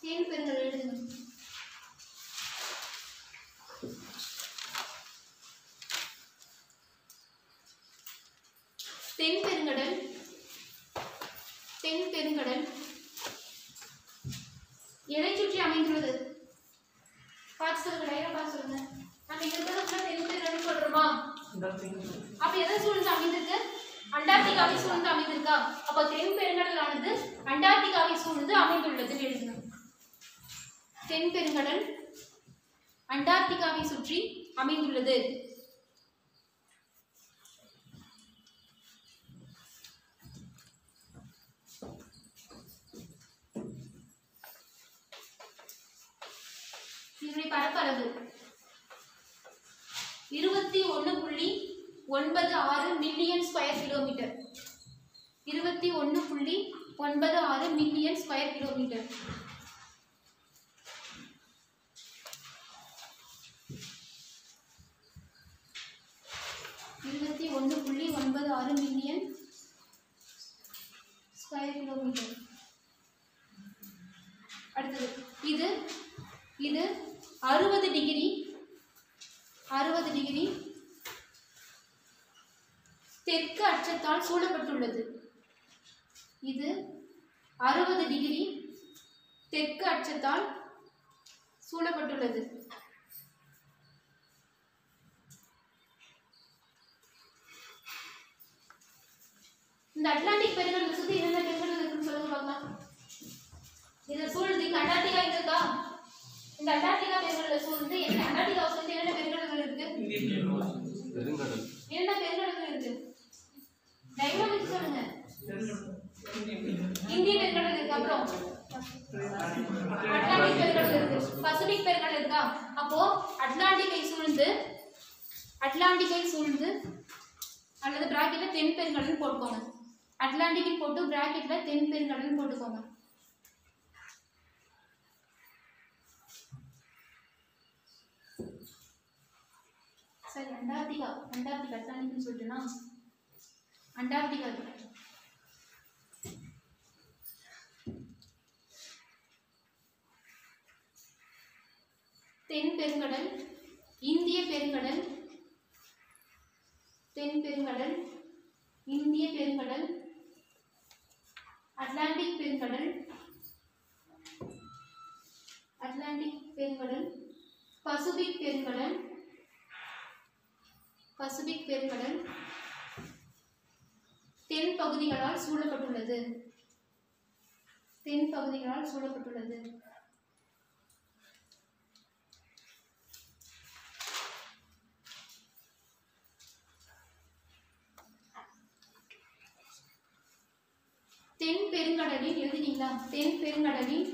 [SPEAKER 1] தென் பெருங்கடல் எழுதுங்க. தென் பெருங்கடல் எதை சுற்றி அமைந்துள்ளது? பார்த்து சொல்லுங்க, லைனா பார்த்து சொல்லுங்க. நம்ம இங்க இருக்கிறது தென்பெருங்கடல் சொல்றோமா? அப்ப எதை சூழ்ந்து அமைந்திருக்கு? அண்டார்டிகாவை சூழ்ந்து அமைந்திருக்கா? அப்ப தென்பெருங்கடலானது அண்டார்டிகாவை சூழ்ந்து அமைந்துள்ளது எழுதணும். தென்பெருங்கடல் அண்டார்டிகாவை சுற்றி அமைந்துள்ளது. இதனுடைய பரப்பளவு 21.96 million square kilometre. 21.96 million square kilometre. Million square kilometre. அடுத்தது இது 60 டிகிரி தெற்கு அச்சத்தால் சூழப்பட்டுள்ளது. இது 60 டிகிரி தெற்கு அச்சத்தால் சூழப்பட்டுள்ளது. இந்த அட்லாண்டிக் பெருங்கடலை சுத்தி என்னென்ன பெருங்கடல் இருக்குன்னு சொல்லுங்க பார்க்கலாம். இதை சூழ்ந்து இங்க அண்டார்டிகா இருக்கா? இந்த அண்டார்டிகா பெருங்கடலை சூழ்ந்து அண்டார்டிகாவை சுத்தி என்னென்ன பெருங்கடல்கள் இருக்கு?
[SPEAKER 3] பெருங்கடல்.
[SPEAKER 1] என்னென்ன பெருங்கடல்கள் இருக்கு? டைனமிக்ஸ் சொல்லுங்க. இந்திய பெருங்கடல் இருக்கு, அப்புறம் அட்லாண்டிக் பெருங்கடல் இருக்கு, பசிபிக் பெருங்கடல் இருக்கா? அப்போ அட்லாண்டிக்கை சூழ்ந்து அல்லது பிராக்கெட்ல தென் பெருங்கடல் போட்டுக்கோங்க. அட்லாண்டிக் போட்டு பிராக்கெட்ல தென் பெருங்கடல் போட்டுக்கோங்க. சரி, அண்டார்டிகா அட்லாண்டிக்னு சொல்லிட்டுனா அண்டார்டிகா தென் பெருங்கடல், இந்திய பெருங்கடல், தென் பெருங்கடல், இந்திய பெருங்கடல், அட்லாண்டிக் பெருங்கடல், பசிபிக் பெருங்கடல் தென் பகுதிகளால் சூழப்பட்டுள்ளது. தென் பெருங்கடலில் எழுதினீங்களா? தென் பெருங்கடலின்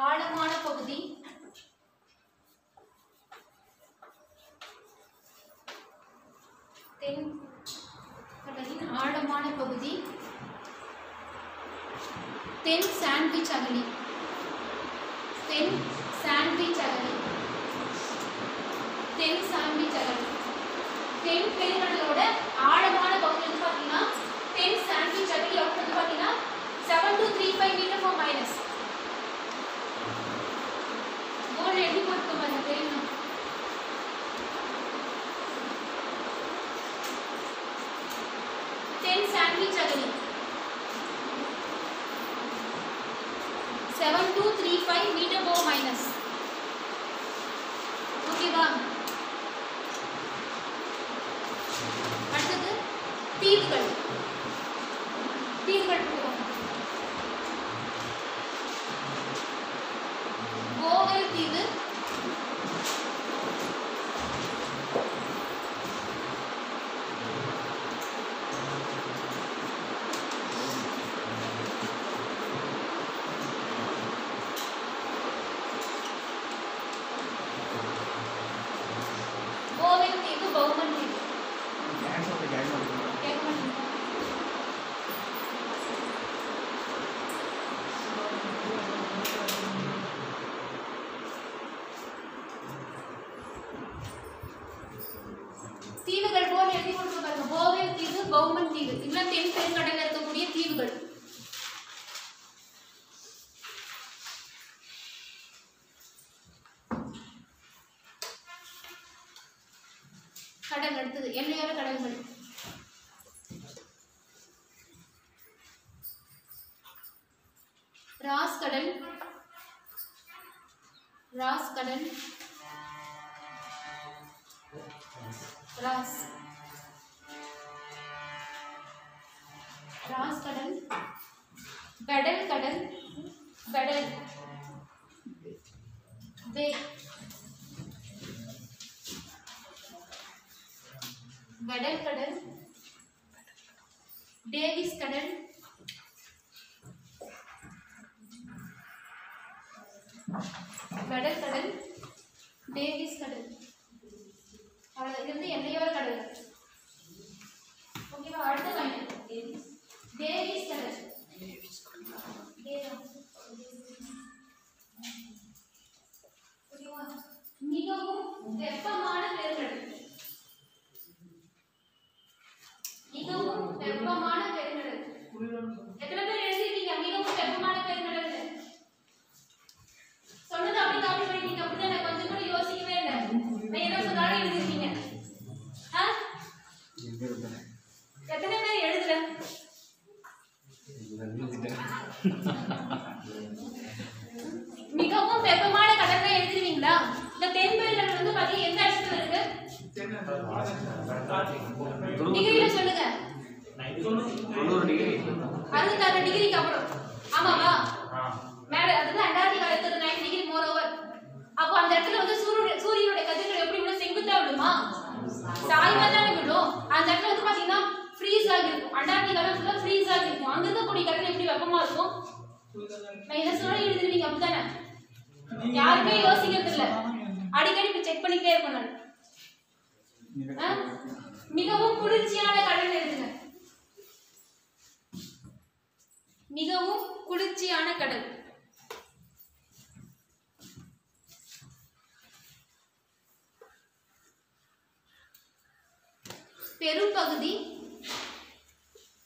[SPEAKER 1] ஆழமான பகுதி தென் சாண்ட்விச் அகழி. தென் பெருங்கடலோட ஆழமான பகுதி வந்து பாத்தீங்கன்னா தென் சாண்ட்விச் அகழி வந்து பாத்தீங்கன்னா 7235 மீட்டர் ஃபார் மைனஸ். போர்டு எழுதி போட்டு பாருங்க, தெரியும். தென் சாண்ட்விச் அகழி 7235 மீட்டர் ஃபார் மைனஸ். ஓகேவா? அடுத்தது தீவுகள். கோவல் தீவு, பௌமன் தீவு. தீவுகள் போல் எழுதி கொடுத்துருக்காங்க. போவல் தீவு, பௌமன் தீவு, இதெல்லாம் தென் பெருங்கடல்ல இருக்கக்கூடிய தீவுகள். அடுத்தது எல்லையோர கடல்கள். ராஸ் கடல், ராஸ் கடல், ராஸ் ராஸ் கடல், பெடல் கடல், பெடல், பே, பெடல் கடல், டேவிஸ் கடல், பெடல் கடல், டேவிஸ் கடல். அவ்வளவு இது வந்து எல்லையோர கடல். ஓகேவா? அடுத்த பாயிண்ட் டேவிஸ் கடல். ஓகேவா? மிகவும் வெப்பமான பெருங்கடல், மிகவும் வெப்பமான பெருங்கடல். எத்தனை பேர் எழுதிருக்கீங்க மிகவும் வெப்பமான பெருங்கடல்? சொன்னது அப்படி காப்பி பண்ணிட்டீங்க அப்படிதானே? கொஞ்சம் கூட யோசிக்கவே இல்லை. நான் என்ன சொன்னாலும் எழுதிருக்கீங்க. எத்தனை பேர் எழுதுற? மிகவும் வெப்பமான கடல் தான் எழுதுவீங்களா? இந்த தென்பெருங்கடல் வந்து பாத்தீங்க எந்த இடத்துல இருக்கு? டிகிரில சொல்லுங்க.
[SPEAKER 3] 90 டிகிரி
[SPEAKER 1] 66 டிகிரிக்கு அப்புறம். ஆமாவா? மேல அதுதான் அண்டார்டிகா இருக்கிறது 9 டிகிரி மோர் ஓவர். அப்போ அந்த இடத்துல வந்து சூரியனுடைய கதிர்கள் எப்படி விழும்? செங்குத்தா விழுமா? சாய்வா தானே விழும். அந்த இடத்துல வந்து பாத்தீங்கன்னா ஃப்ரீஸ் ஆகி இருக்கும். அண்டார்டிகால ஃபுல்லா ஃப்ரீஸ் ஆகி இருக்கும். அங்க இருக்கக்கூடிய கடல் எப்படி வெப்பமா இருக்கும்? நான் என்ன சொன்னாலும் எழுதுவீங்க அப்படிதானே? யாருமே யோசிக்கிறது இல்ல. அடிக்கடி இப்ப செக் பண்ணிட்டே இருக்கணும். மிகவும் குளிர்ச்சியான கடல் எழுதுங்க. மிகவும் குளிர்ச்சியான கடல்.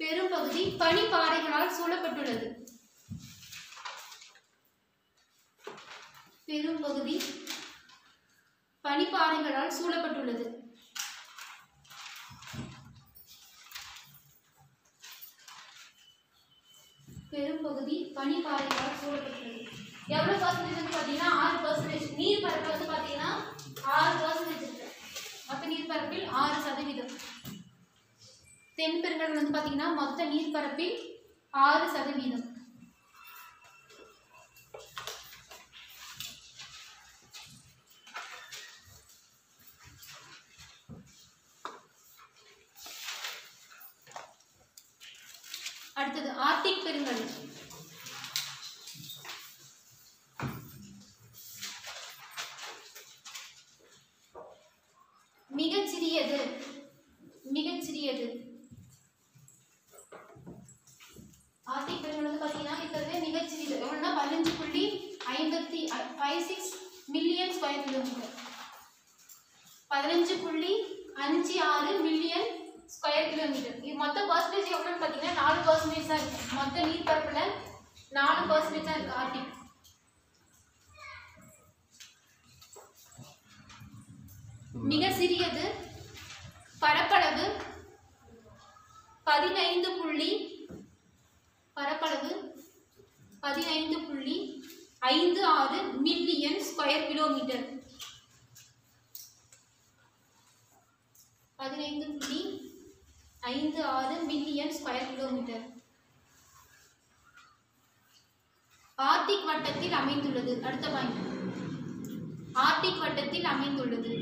[SPEAKER 1] பெரும்பகுதி பனிப்பாறைகளால் சூழப்பட்டுள்ளது. பெரும்பகுதி பனிப்பாறைகளால் சூழப்பட்டுள்ளது. பெரும்பகுதி பனிப்பாறைகளால் சூழப்பட்டுள்ளது. எவ்வளவு பர்சன்டேஜ் பாத்தீங்கன்னா 6%. நீர் பரப்பு வந்து பாத்தீங்கன்னா 6% இருக்கு. மொத்த நீர்ப்பரப்பில் 6%. தென்பெருங்கடல் வந்து பாத்தீங்கன்னா மொத்த நீர்ப்பரப்பில் 6%. அடுத்தது ஆர்டிக் பெருங்கடல். மிகச்சிறியது ஆர்டிக் பெருங்கடல் வந்து பாத்தீங்கன்னா இருக்கிறதே மிகச்சிறியது. எவ்வளவுனா 15.56 million square kilometre. 15.56 million square kilometre. இது மொத்த பர்சன்டேஜ் எவ்வளவுன்னு பாத்தீங்கன்னா 4% தான் இருக்கு. மொத்த நீர்ப்பரப்புல 4% தான் இருக்கு ஆர்டிக். மிக சிறியது. பரப்பளவு 15.56 million square kilometre. 15.56 million square kilometre. Arctic வட்டத்தில் அமைந்துள்ளது. அடுத்த பாயிண்ட் ஆர்டிக் வட்டத்தில் அமைந்துள்ளது.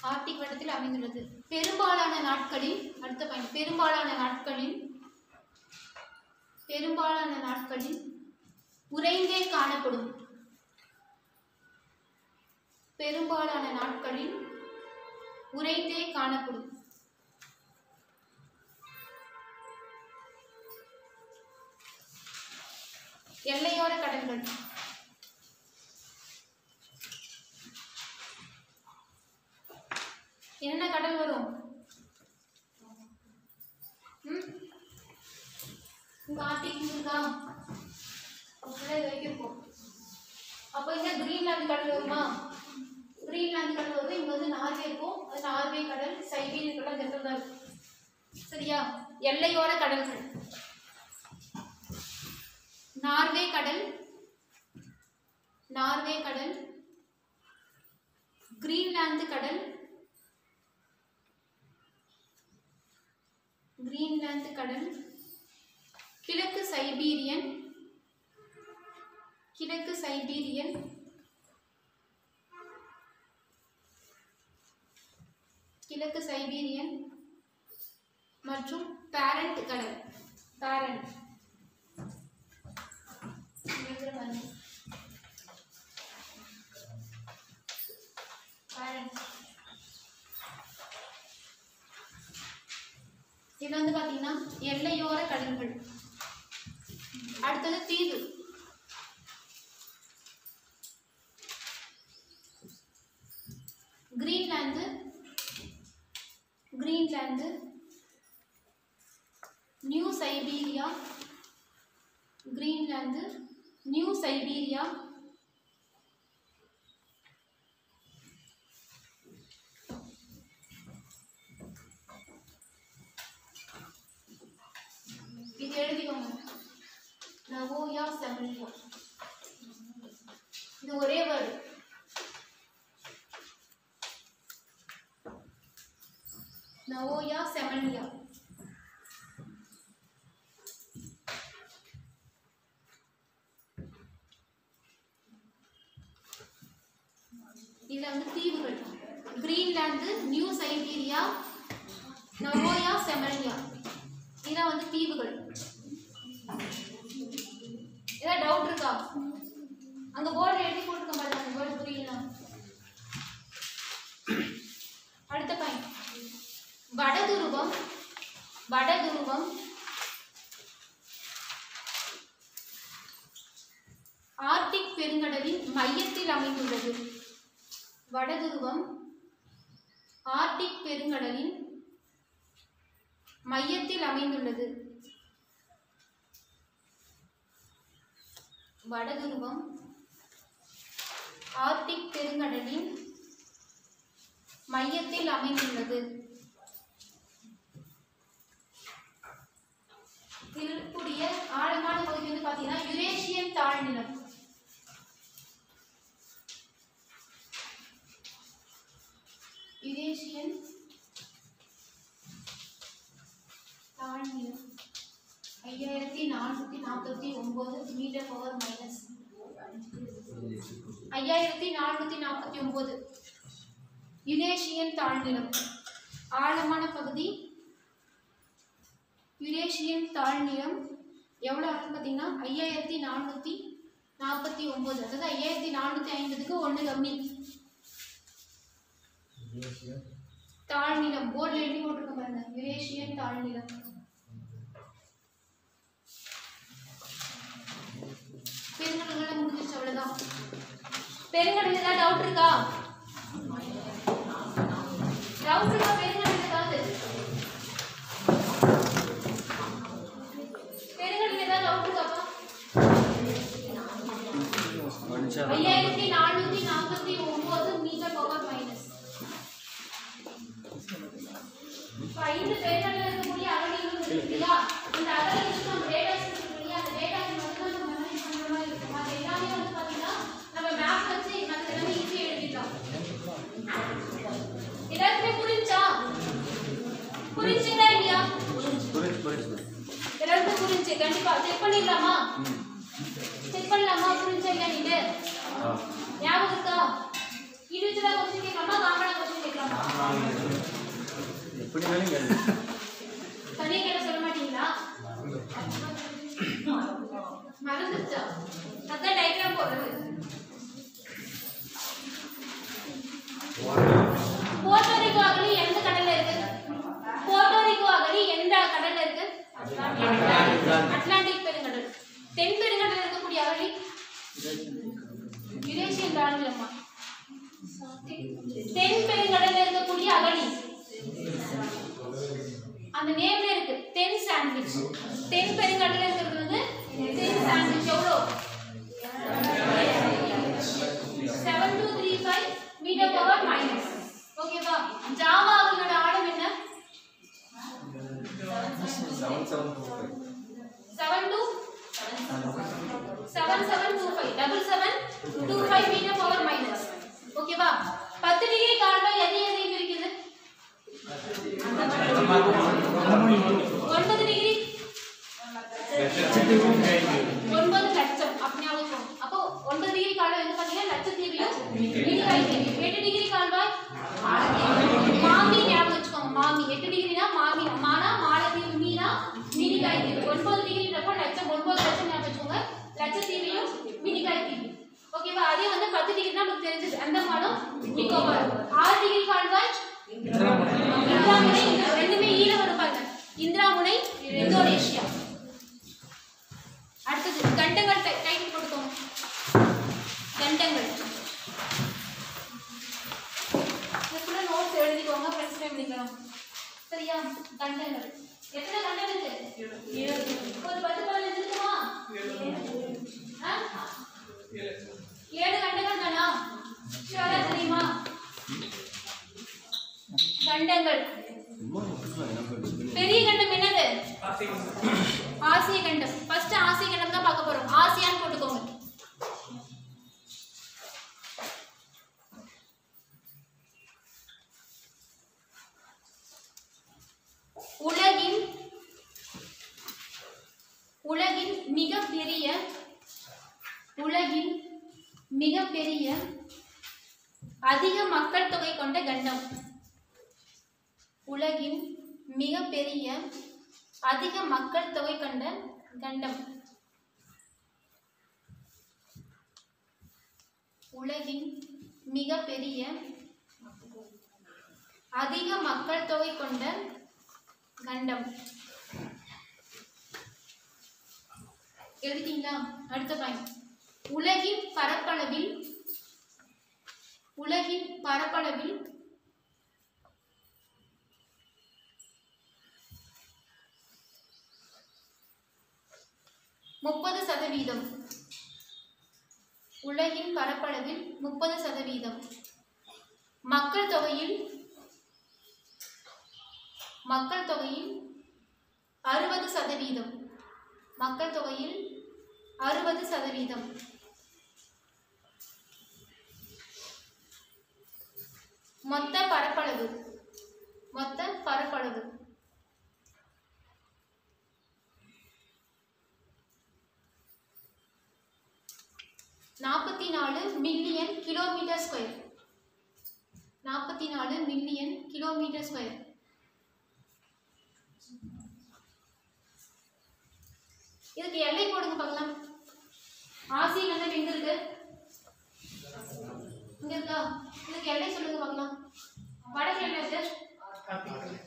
[SPEAKER 1] ஆர்டிக் வட்டத்தில் அமைந்துள்ளது. பெரும்பாலான நாட்களில் அடுத்த பாயிண்ட் பெரும்பாலான நாட்களில் உறைந்தே காணப்படும். பெரும்பாலான நாட்களில் உறைந்தே காணப்படும். எல்லையோர கடல்கள். என்னென்ன கடல் வரும்? இங்க ஆர்டிக் இருக்கா? அப்படியே வைக்கிருப்போம். அப்போ இங்க கிரீன்லாந்து கடல் வருமா? கிரீன்லாந்து கடல் வருது. இங்க வந்து நார்வே இருக்கும். அது நார்வே கடல், சைபீரிய கடல் இந்த இடத்துல இருக்கு. சரியா? எல்லையோர கடல்கள் நார்வே கடல், நார்வே கடல், கிரீன்லாந்து கடல், கிரீன்லாந்து கடல், கிழக்கு சைபீரியன், கிழக்கு சைபீரியன், கிழக்கு சைபீரியன் மற்றும் பேரண்ட் கடல். பேரண்ட் இது வந்து பாத்தீங்கன்னா எல்லையோர கடல்கள். அடுத்தது தீவு. Greenland, Greenland, New Siberia, Greenland, New Siberia, இது எழுதிக்கோங்க. நவோயா செமலியா. இது ஒரே வேர்டு. நவோயா செமலியா. இதுல வந்து தீவுகள். Greenland, New Siberia, Novaya Zemlya. இதெல்லாம் வந்து தீவுகள். ஏதாவது டவுட் இருக்கா? அங்க போர்டு எழுதி போட்டுக்க மாட்டாங்க. போர்டு புரியல. அடுத்த பாயிண்ட். வடதுருவம், வடதுருவம் ஆர்டிக் பெருங்கடலின் மையத்தில் அமைந்துள்ளது. வடதுருவம் ஆர்டிக் பெருங்கடலின் மையத்தில் அமைந்துள்ளது. வடதுருவம் ஆர்டிக் பெருங்கடலின் மையத்தில் அமைந்துள்ளது. இருக்கக்கூடிய ஆழமான பகுதி வந்து பாத்தீங்கன்னா யுரேஷியன் தாழ்நிலம். யுரேஷியன் தாழ்நிலம் 5449 மீட்டர் பவர் மைனஸ் 5449. யுரேஷியன் தாழ்நிலம் ஆழமான பகுதி. யுரேஷியன் தாழ்நிலம் எவ்வளோ ஆகும் பார்த்தீங்கன்னா 5449. அதாவது 5450க்கு 1 கம்மி. தாழ்நிலம் போர்டில் எழுதி போட்டிருக்க பாருங்க. யுரேஷியன் தாழ்நிலம். பெருங்கடல்கள் முடிஞ்சிச்சு. அவ்வளவுதான். பெருங்கடல் ஏதாவது டவுட் இருக்கா? டவுட் இருக்கா? பெருங்கடல் ஏதாவது பெருங்கடல் ஏதாவது டவுட் இருக்காப்பா? 5449 மீட்டர் பவர் மைனஸ். இப்போ 5 பெருங்கடல் இருக்கக்கூடிய அகழிகள் இருக்குல்லையா? இந்த அகழிகளுக்கு நம்ம டேட்டா இருக்கு இல்லையா? அந்த டேட்டா மட்டும் நம்ம மெமரி பண்ற மாதிரி இருக்கும். அது எல்லாமே வந்து பாத்தீங்கன்னா நம்ம மேப் வச்சு மற்ற எல்லாமே ஈஸியா எழுதிடலாம். எல்லாருக்குமே புரிஞ்சா? புரிஞ்சுங்களா இல்லையா? எல்லாருக்கும் புரிஞ்சு. கண்டிப்பா செக் பண்ணிடலாமா? செக் பண்ணலாமா? புரிஞ்சா இல்லையா? நீங்க ஞாபகம் இருக்கா? இண்டிவிஜுவலா क्वेश्चन கேட்கலாமா? காமனா क्वेश्चन கேட்கலாமா?
[SPEAKER 3] எப்படி வேணும் கேளுங்க.
[SPEAKER 1] தனியா கேட்க சொல்ல மாட்டீங்களா? மறந்துச்சா? அதான் டயக்ராம் போடுறது. போர்ட்டோரிக்கோ அகழி எந்த கடல்ல இருக்கு? போர்ட்டோரிக்கோ அகழி எந்த கடல்ல இருக்கு? அட்லாண்டிக் பெருங்கடல். தென் பெருங்கடல்ல இருக்கக்கூடிய அகழி யுரேஷியன் தாழ்நிலமா? தென் பெருங்கடல்ல இருக்கக்கூடிய அகழி அந்த நேம்ல இருக்கு தென் சாண்ட்விச். தென் பெருங்கடல்ல இருக்கிறது வந்து தென் சாண்ட்விச். எவ்வளோ? 7235 மீட்டர் பவர் மைனஸ். ஓகேவா? ஜாவா அவங்களோட ஆழம் என்ன?
[SPEAKER 3] 7725
[SPEAKER 1] 7725 மீட்டர் பவர் மைனஸ். ஓகேவா? 10 டிகிரி கால்வாய் எதை எதையும் பிரிக்குது? 9 டிகிரி 9 லட்சம் அப்படியே ஆகும். அப்போ 9 டிகிரி கால்வாய் வந்து பாத்தீங்கன்னா லட்சத்தீவிலும் மினிகாய் தீவி. 8 டிகிரி கால்வாய் மாமி ஞாபகம் வச்சுக்கோங்க. மாமி 8 டிகிரினா மாமி, மானா மாலத்தீவு, மீனா மினிகாய் தீவு. 9 டிகிரின்றப்போ லட்சம், 9 லட்சம் ஞாபகம் வச்சுக்கோங்க. லட்சத்தீவிலும் மினிகாய் தீவு. ஓகேவா? அதே வந்து 10 டிகிரினா நமக்கு தெரிஞ்சது அந்தமானும் நிக்கோபார். 6 டிகிரி கால்வாய் இந்திராமுனை. ரெண்டுமே ஈழ வரும் பாருங்க. இந்திராமுனை இந்தோனேஷியா. அடுத்தது கண்டங்கள் டைட்டில் போட்டுக்கோங்க. கண்டங்கள் இதுக்குள்ள நோட்ஸ் எழுதிக்கோங்க. ஃப்ரெண்ட்ஸ் டைம் எழுதிக்கலாம். சரியா? கண்டங்கள் எத்தனை கண்டம் இருக்கு? 7. ஒரு 10 பால் இருக்குமா? 7 கண்டங்கள் தானா? ஷூரா தெரியுமா? கண்டங்கள். பெரிய கண்டம் என்னது? ஆசிய கண்டம். ஃபர்ஸ்ட் ஆசிய கண்டம் தான் பார்க்க போறோம். ஆசியான் போட்டுக்கோங்க. மிகப்பெரிய அதிக மக்கள் தொகை கொண்ட கண்டம். உலகின் மிகப்பெரிய அதிக மக்கள் தொகை கொண்ட கண்டம். உலகின் மிகப்பெரிய அதிக மக்கள் தொகை கொண்ட கண்டம். எழுதிட்டீங்களா? அடுத்த பாயிண்ட். உலகின் பரப்பளவில் முப்பது சதவீதம். உலகின் பரப்பளவில் 30%. மக்கள் தொகையில் 60%. மக்கள் தொகையில் 60%. மொத்த பரப்பளவு 44 million kilometre square. 44 million kilometre square. இதுக்கு எல்லை போடுங்க பார்க்கலாம். ஆசிய கண்டம் எங்க இருக்கு? இங்க இருக்கா? இதுக்கு எல்லை சொல்லுங்க பார்க்கலாம். வடக்குல என்ன இருக்கு?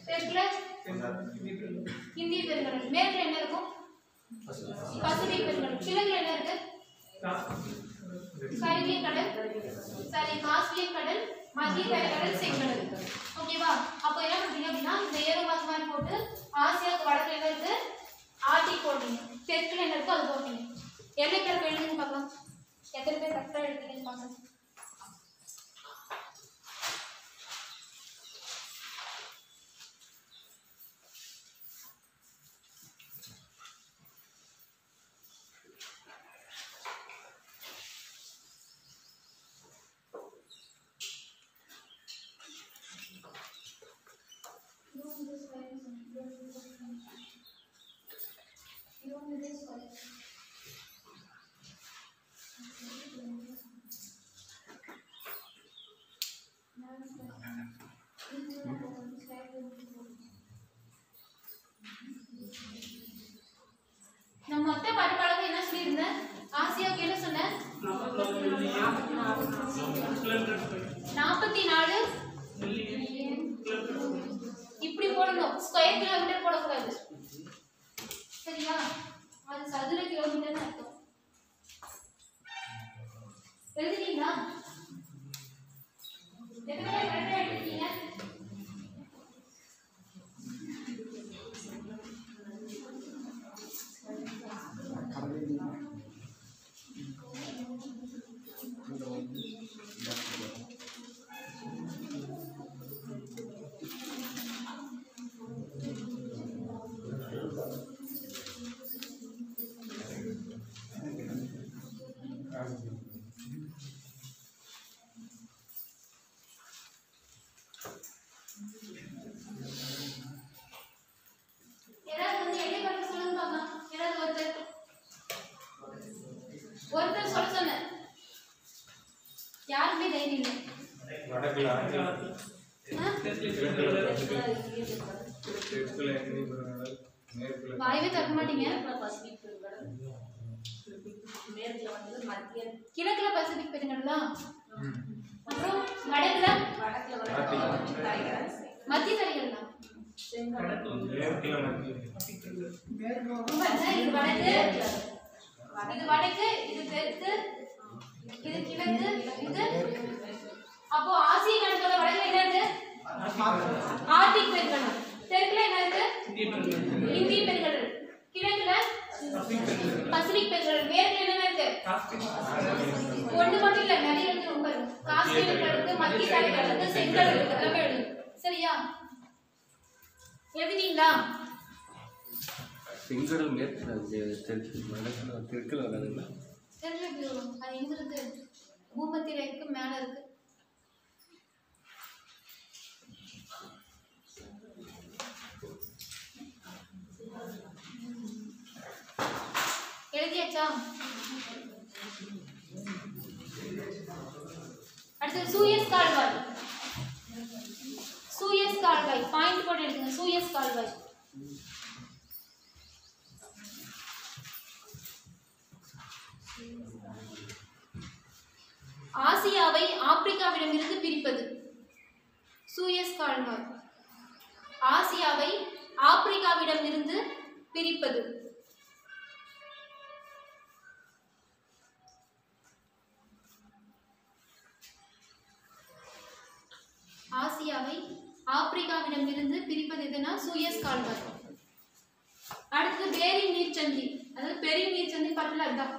[SPEAKER 1] தெற்குல இந்திய பெருங்கடல். மேற்குல என்ன இருக்கும்? பசிபிக் பெருங்கடல். கிழக்குல என்ன இருக்கு? கரிபியன் கடல், காஸ்பியன் கடல், மத்திய தரைக்கடல், செங்கடல். ஓகேவா? அப்போ என்ன பண்றீங்க அப்படின்னா இந்த ஏரோ மார்க் மாதிரி போட்டு ஆசியாவுக்கு வடக்குல என்ன இருக்கு? ஆர்டிக் போடுறீங்க. தெற்குல என்ன இருக்கோ அது போடுறீங்க. எல்லை பரப்பு எழுதுங்க பார்க்கலாம். எத்தனை பேர் கரெக்டா எழுதுறீங்கன்னு பார்க்கலாம். நம்ம மொத்த பரப்பளவு என்ன சொல்லியிருந்தேன்? ஆசியாவுக்கு என்ன சொன்னேன்? 44 இப்படி போடணும். ஸ்கொயர் கிலோமீட்டர் போடக்கூடாது. சரியா? அது சதுர கிலோமீட்டர் அர்த்தம். எழுதிட்டீங்களா? யாராவது வந்து எல்லை கணக்கு சொல்லுங்க பாக்கலாம். யாராவது ஒருத்தர் சொல்ல சொன்னேன். யாருமே தைரியம் இல்லை. வாய்வே தக்க மாட்டீங்க. கிழக்குல பசிபிக் பெருங்கடலா, அப்புறம் வடக்குல மத்திய தரைகடலா. இது வடக்கு, இது வடக்கு, இது தெற்கு, இது கிழக்கு, இது அப்போ ஆசிய கண்டத்தோட வடக்குல என்ன இருக்கு? ஆர்டிக் பெருங்கடல். தெற்குல என்ன இருக்கு? இந்திய பெருங்கடல். கிழக்குல பசிபிக் பெருங்கடல். மேற்குல என்ன இருக்கு? ஒண்ணு மட்டும் இல்ல, நிறைய இருக்கு. ரொம்ப காஸ்பியன் கடல் இருக்கு, மத்திய தரைக்கடல் இருக்கு, செங்கடல் இருக்கு. எல்லாமே எழுது. சரியா? எழுதினீங்களா?
[SPEAKER 3] செங்கடல் மேற்குல தெற்குல வராதுங்களா?
[SPEAKER 1] தெரியல. அது எங்க இருக்கு? பூமத்திய ரேகைக்கு மேல இருக்கு. எழுதியாச்சா? அடுத்து சூயஸ் கால்வாய். சூயஸ் கால்வாய் பாயிண்ட் போட்டு எடுத்துங்க. சூயஸ் கால்வாய் ஆசியாவை ஆப்பிரிக்காவிடமிருந்து பிரிப்பது. சூயஸ் கால்வாய் ஆசியாவை ஆப்பிரிக்காவிடமிருந்து பிரிப்பது. ஆசியாவை ஆப்பிரிக்காவிடமிருந்து பிரிப்பது எதுனா சூயஸ் கால்வாய். அடுத்து பேரிங் நீர்ச்சந்தி, அதாவது பெரிங் நீர்ச்சந்தி பக்கத்துல அதுதான்.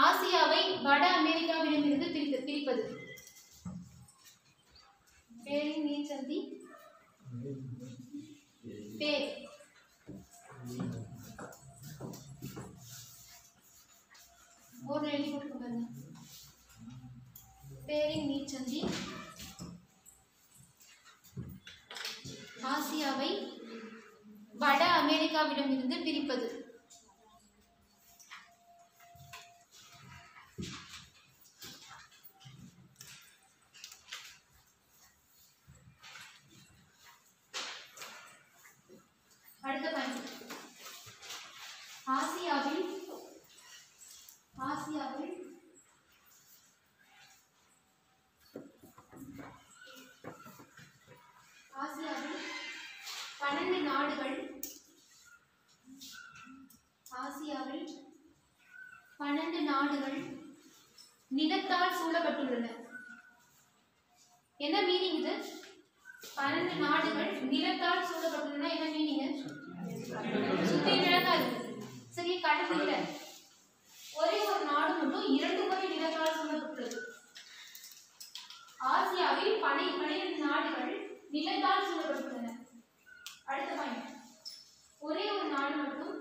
[SPEAKER 1] ஆசியாவை வட அமெரிக்காவிடமிருந்து பிரிப்பது. பேரிங் நீர்ச்சந்தி பேர் போர்டு எழுதி போட்டு பாருங்க. பேரிங் நீர்ச்சந்தி ஆசியாவை வட அமெரிக்காவிடமிருந்து பிரிப்பது. அடுத்த பாயிண்ட், ஆசியாவில் ஆசியாவில் 12 நாடுகள், ஆசியாவில் 12 நாடுகள் நிலத்தால் சூழப்பட்டுள்ளன. என்ன மீனிங் இது? 12 நாடுகள் நிலத்தால் சூழப்பட்டுள்ளன. என்ன மீனிங்? சுத்தி நிலத்தா இருக்கு. சரி, கடல் இல்ல. ஒரே ஒரு நாடு மட்டும் 2 முறை நிலத்தால் சூழப்பட்டுள்ளது. ஆசியாவில் 12 நாடுகள் நிலத்தால் சூழப்பட்டுள்ளன. அடுத்த பாயிண்ட், ஒரே ஒரு நாடு மட்டும்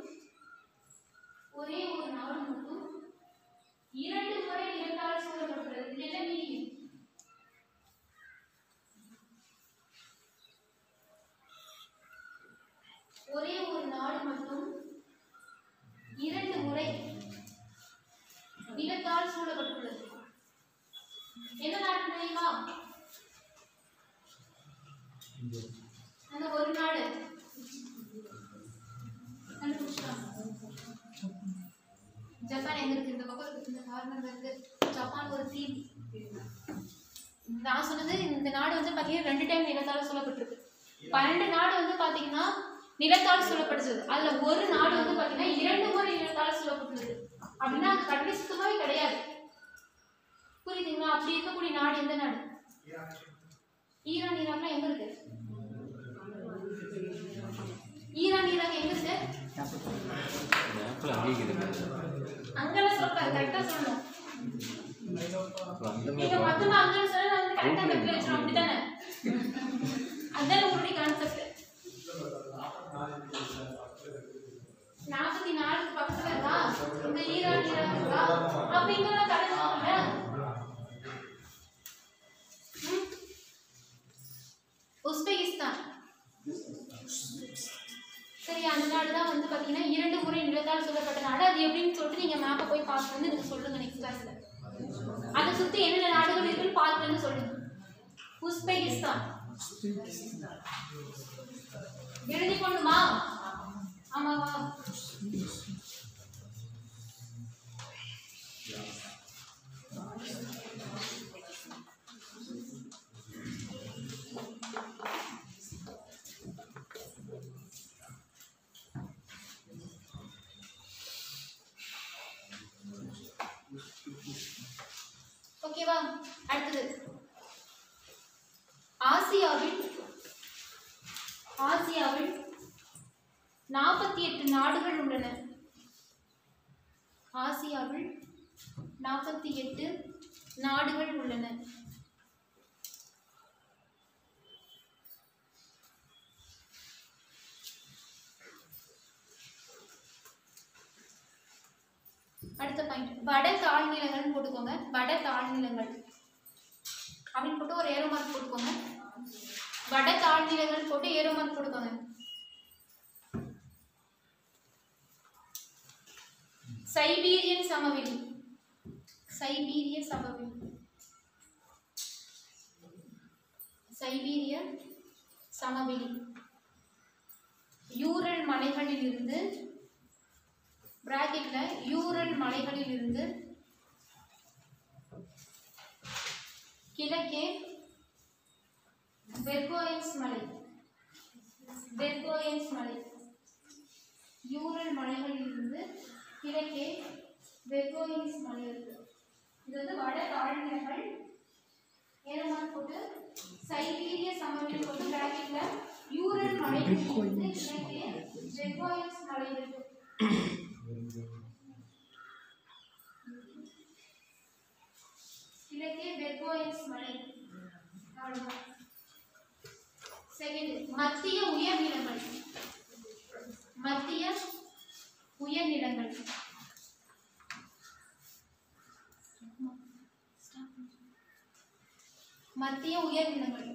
[SPEAKER 1] 2 முறை நிலத்தால் சூழப்பட்டுள்ளது. இது என்ன மீனிங்? ஒரே ஒரு நாடு மட்டும் 2 முறை நிலத்தால் சூழப்பட்டுள்ளது. என்ன நாடு தெரியுமா? அந்த ஒரு நாடு ஜப்பான். எங்க இருக்கு? இந்த பக்கம் இருக்கு, இந்த கார்னர்ல இருக்கு. ஜப்பான் ஒரு தீவு. நான் சொன்னது இந்த நாடு வந்து பாத்தீங்கன்னா 2 டைம் நிலத்தால் சூழப்பட்டிருக்கு. 12 நாடு வந்து பாத்தீங்கன்னா நிலத்தால் சூழப்படுது. அதுல ஒரு நாடு வந்து பாத்தீங்கன்னா 2 முறை நிலத்தால் சூழப்பட்டுள்ளது. அப்படின்னா அது கடல் சுத்தமாவே கிடையாது. புரியுதுங்களா? அப்படி இருக்கக்கூடிய நாடு எந்த நாடு? ஈரான். ஈராக்லாம் எங்க இருக்கு? ஈரான் ஈராக் எங்க இருக்கு? அங்கெல்லாம் சொல்றேன், கரெக்டா சொல்லணும். நீங்க மொத்தமா அங்கன்னு சொல்ல நான் வந்து கரெக்டா மெட்ல வச்சிரும். அப்படிதானே? அதான் உங்களுடைய கான்செப்ட். 44 பக்கத்துல இருக்கா? சூழப்பட்ட நாடு அது எப்படின்னு சொல்லிட்டு நீங்க மேப்பை போய் பார்த்து வந்து எனக்கு சொல்லுங்க நெக்ஸ்ட் கிளாஸ்ல. அதை சுத்தி என்னென்ன நாடுகள் இருக்குன்னு பார்த்துன்னு சொல்லுங்க. உஸ்பெகிஸ்தான் எழுதி கொண்டுமா? ஆமாவா? ஓகேவா? அடுத்தது ஆசியாவில் 48 நாடுகள் உள்ளன. ஆசியாவில் 48 நாடுகள் உள்ளன. அடுத்த பாயிண்ட் வட தாழ்நிலங்கள் போட்டுக்கோங்க. வட தாழ்நிலங்கள் அப்படின்னு போட்டு ஒரு ஏரோ மார்க் போட்டுக்கோங்க. வட தாழ்நிலங்கள் போட்டு ஏரோ மார்க் போட்டுக்கோங்க. சைபீரியன் சமவெளி, சைபீரிய சமவெளி, சைபீரிய சமவெளி யூரல் மலைகளில் இருந்து பிராக்கெட்ல யூரல் மலைகளில் இருந்து கிழக்கே பெர்கோயன்ஸ் மலை, பெர்கோயன்ஸ் மலை யூரல் மலைகளில் இருந்து கிழக்கே பெர்கோயன்ஸ் மலை இருக்கு. இது வந்து வட தாழ்நிலங்கள் ஏரமான் போட்டு சைபீரிய சமவெளி போட்டு பிராக்கெட்ல யூரல் மலைகளில் இருந்து கிழக்கே பெர்கோயன்ஸ் மலை இருக்கு. கிழக்கே பெர்கோயன்ஸ் மலை. செகண்ட் மத்திய உயர்நிலங்கள், மத்திய உயர்நிலங்கள் மத்திய உயர்நிலங்கள்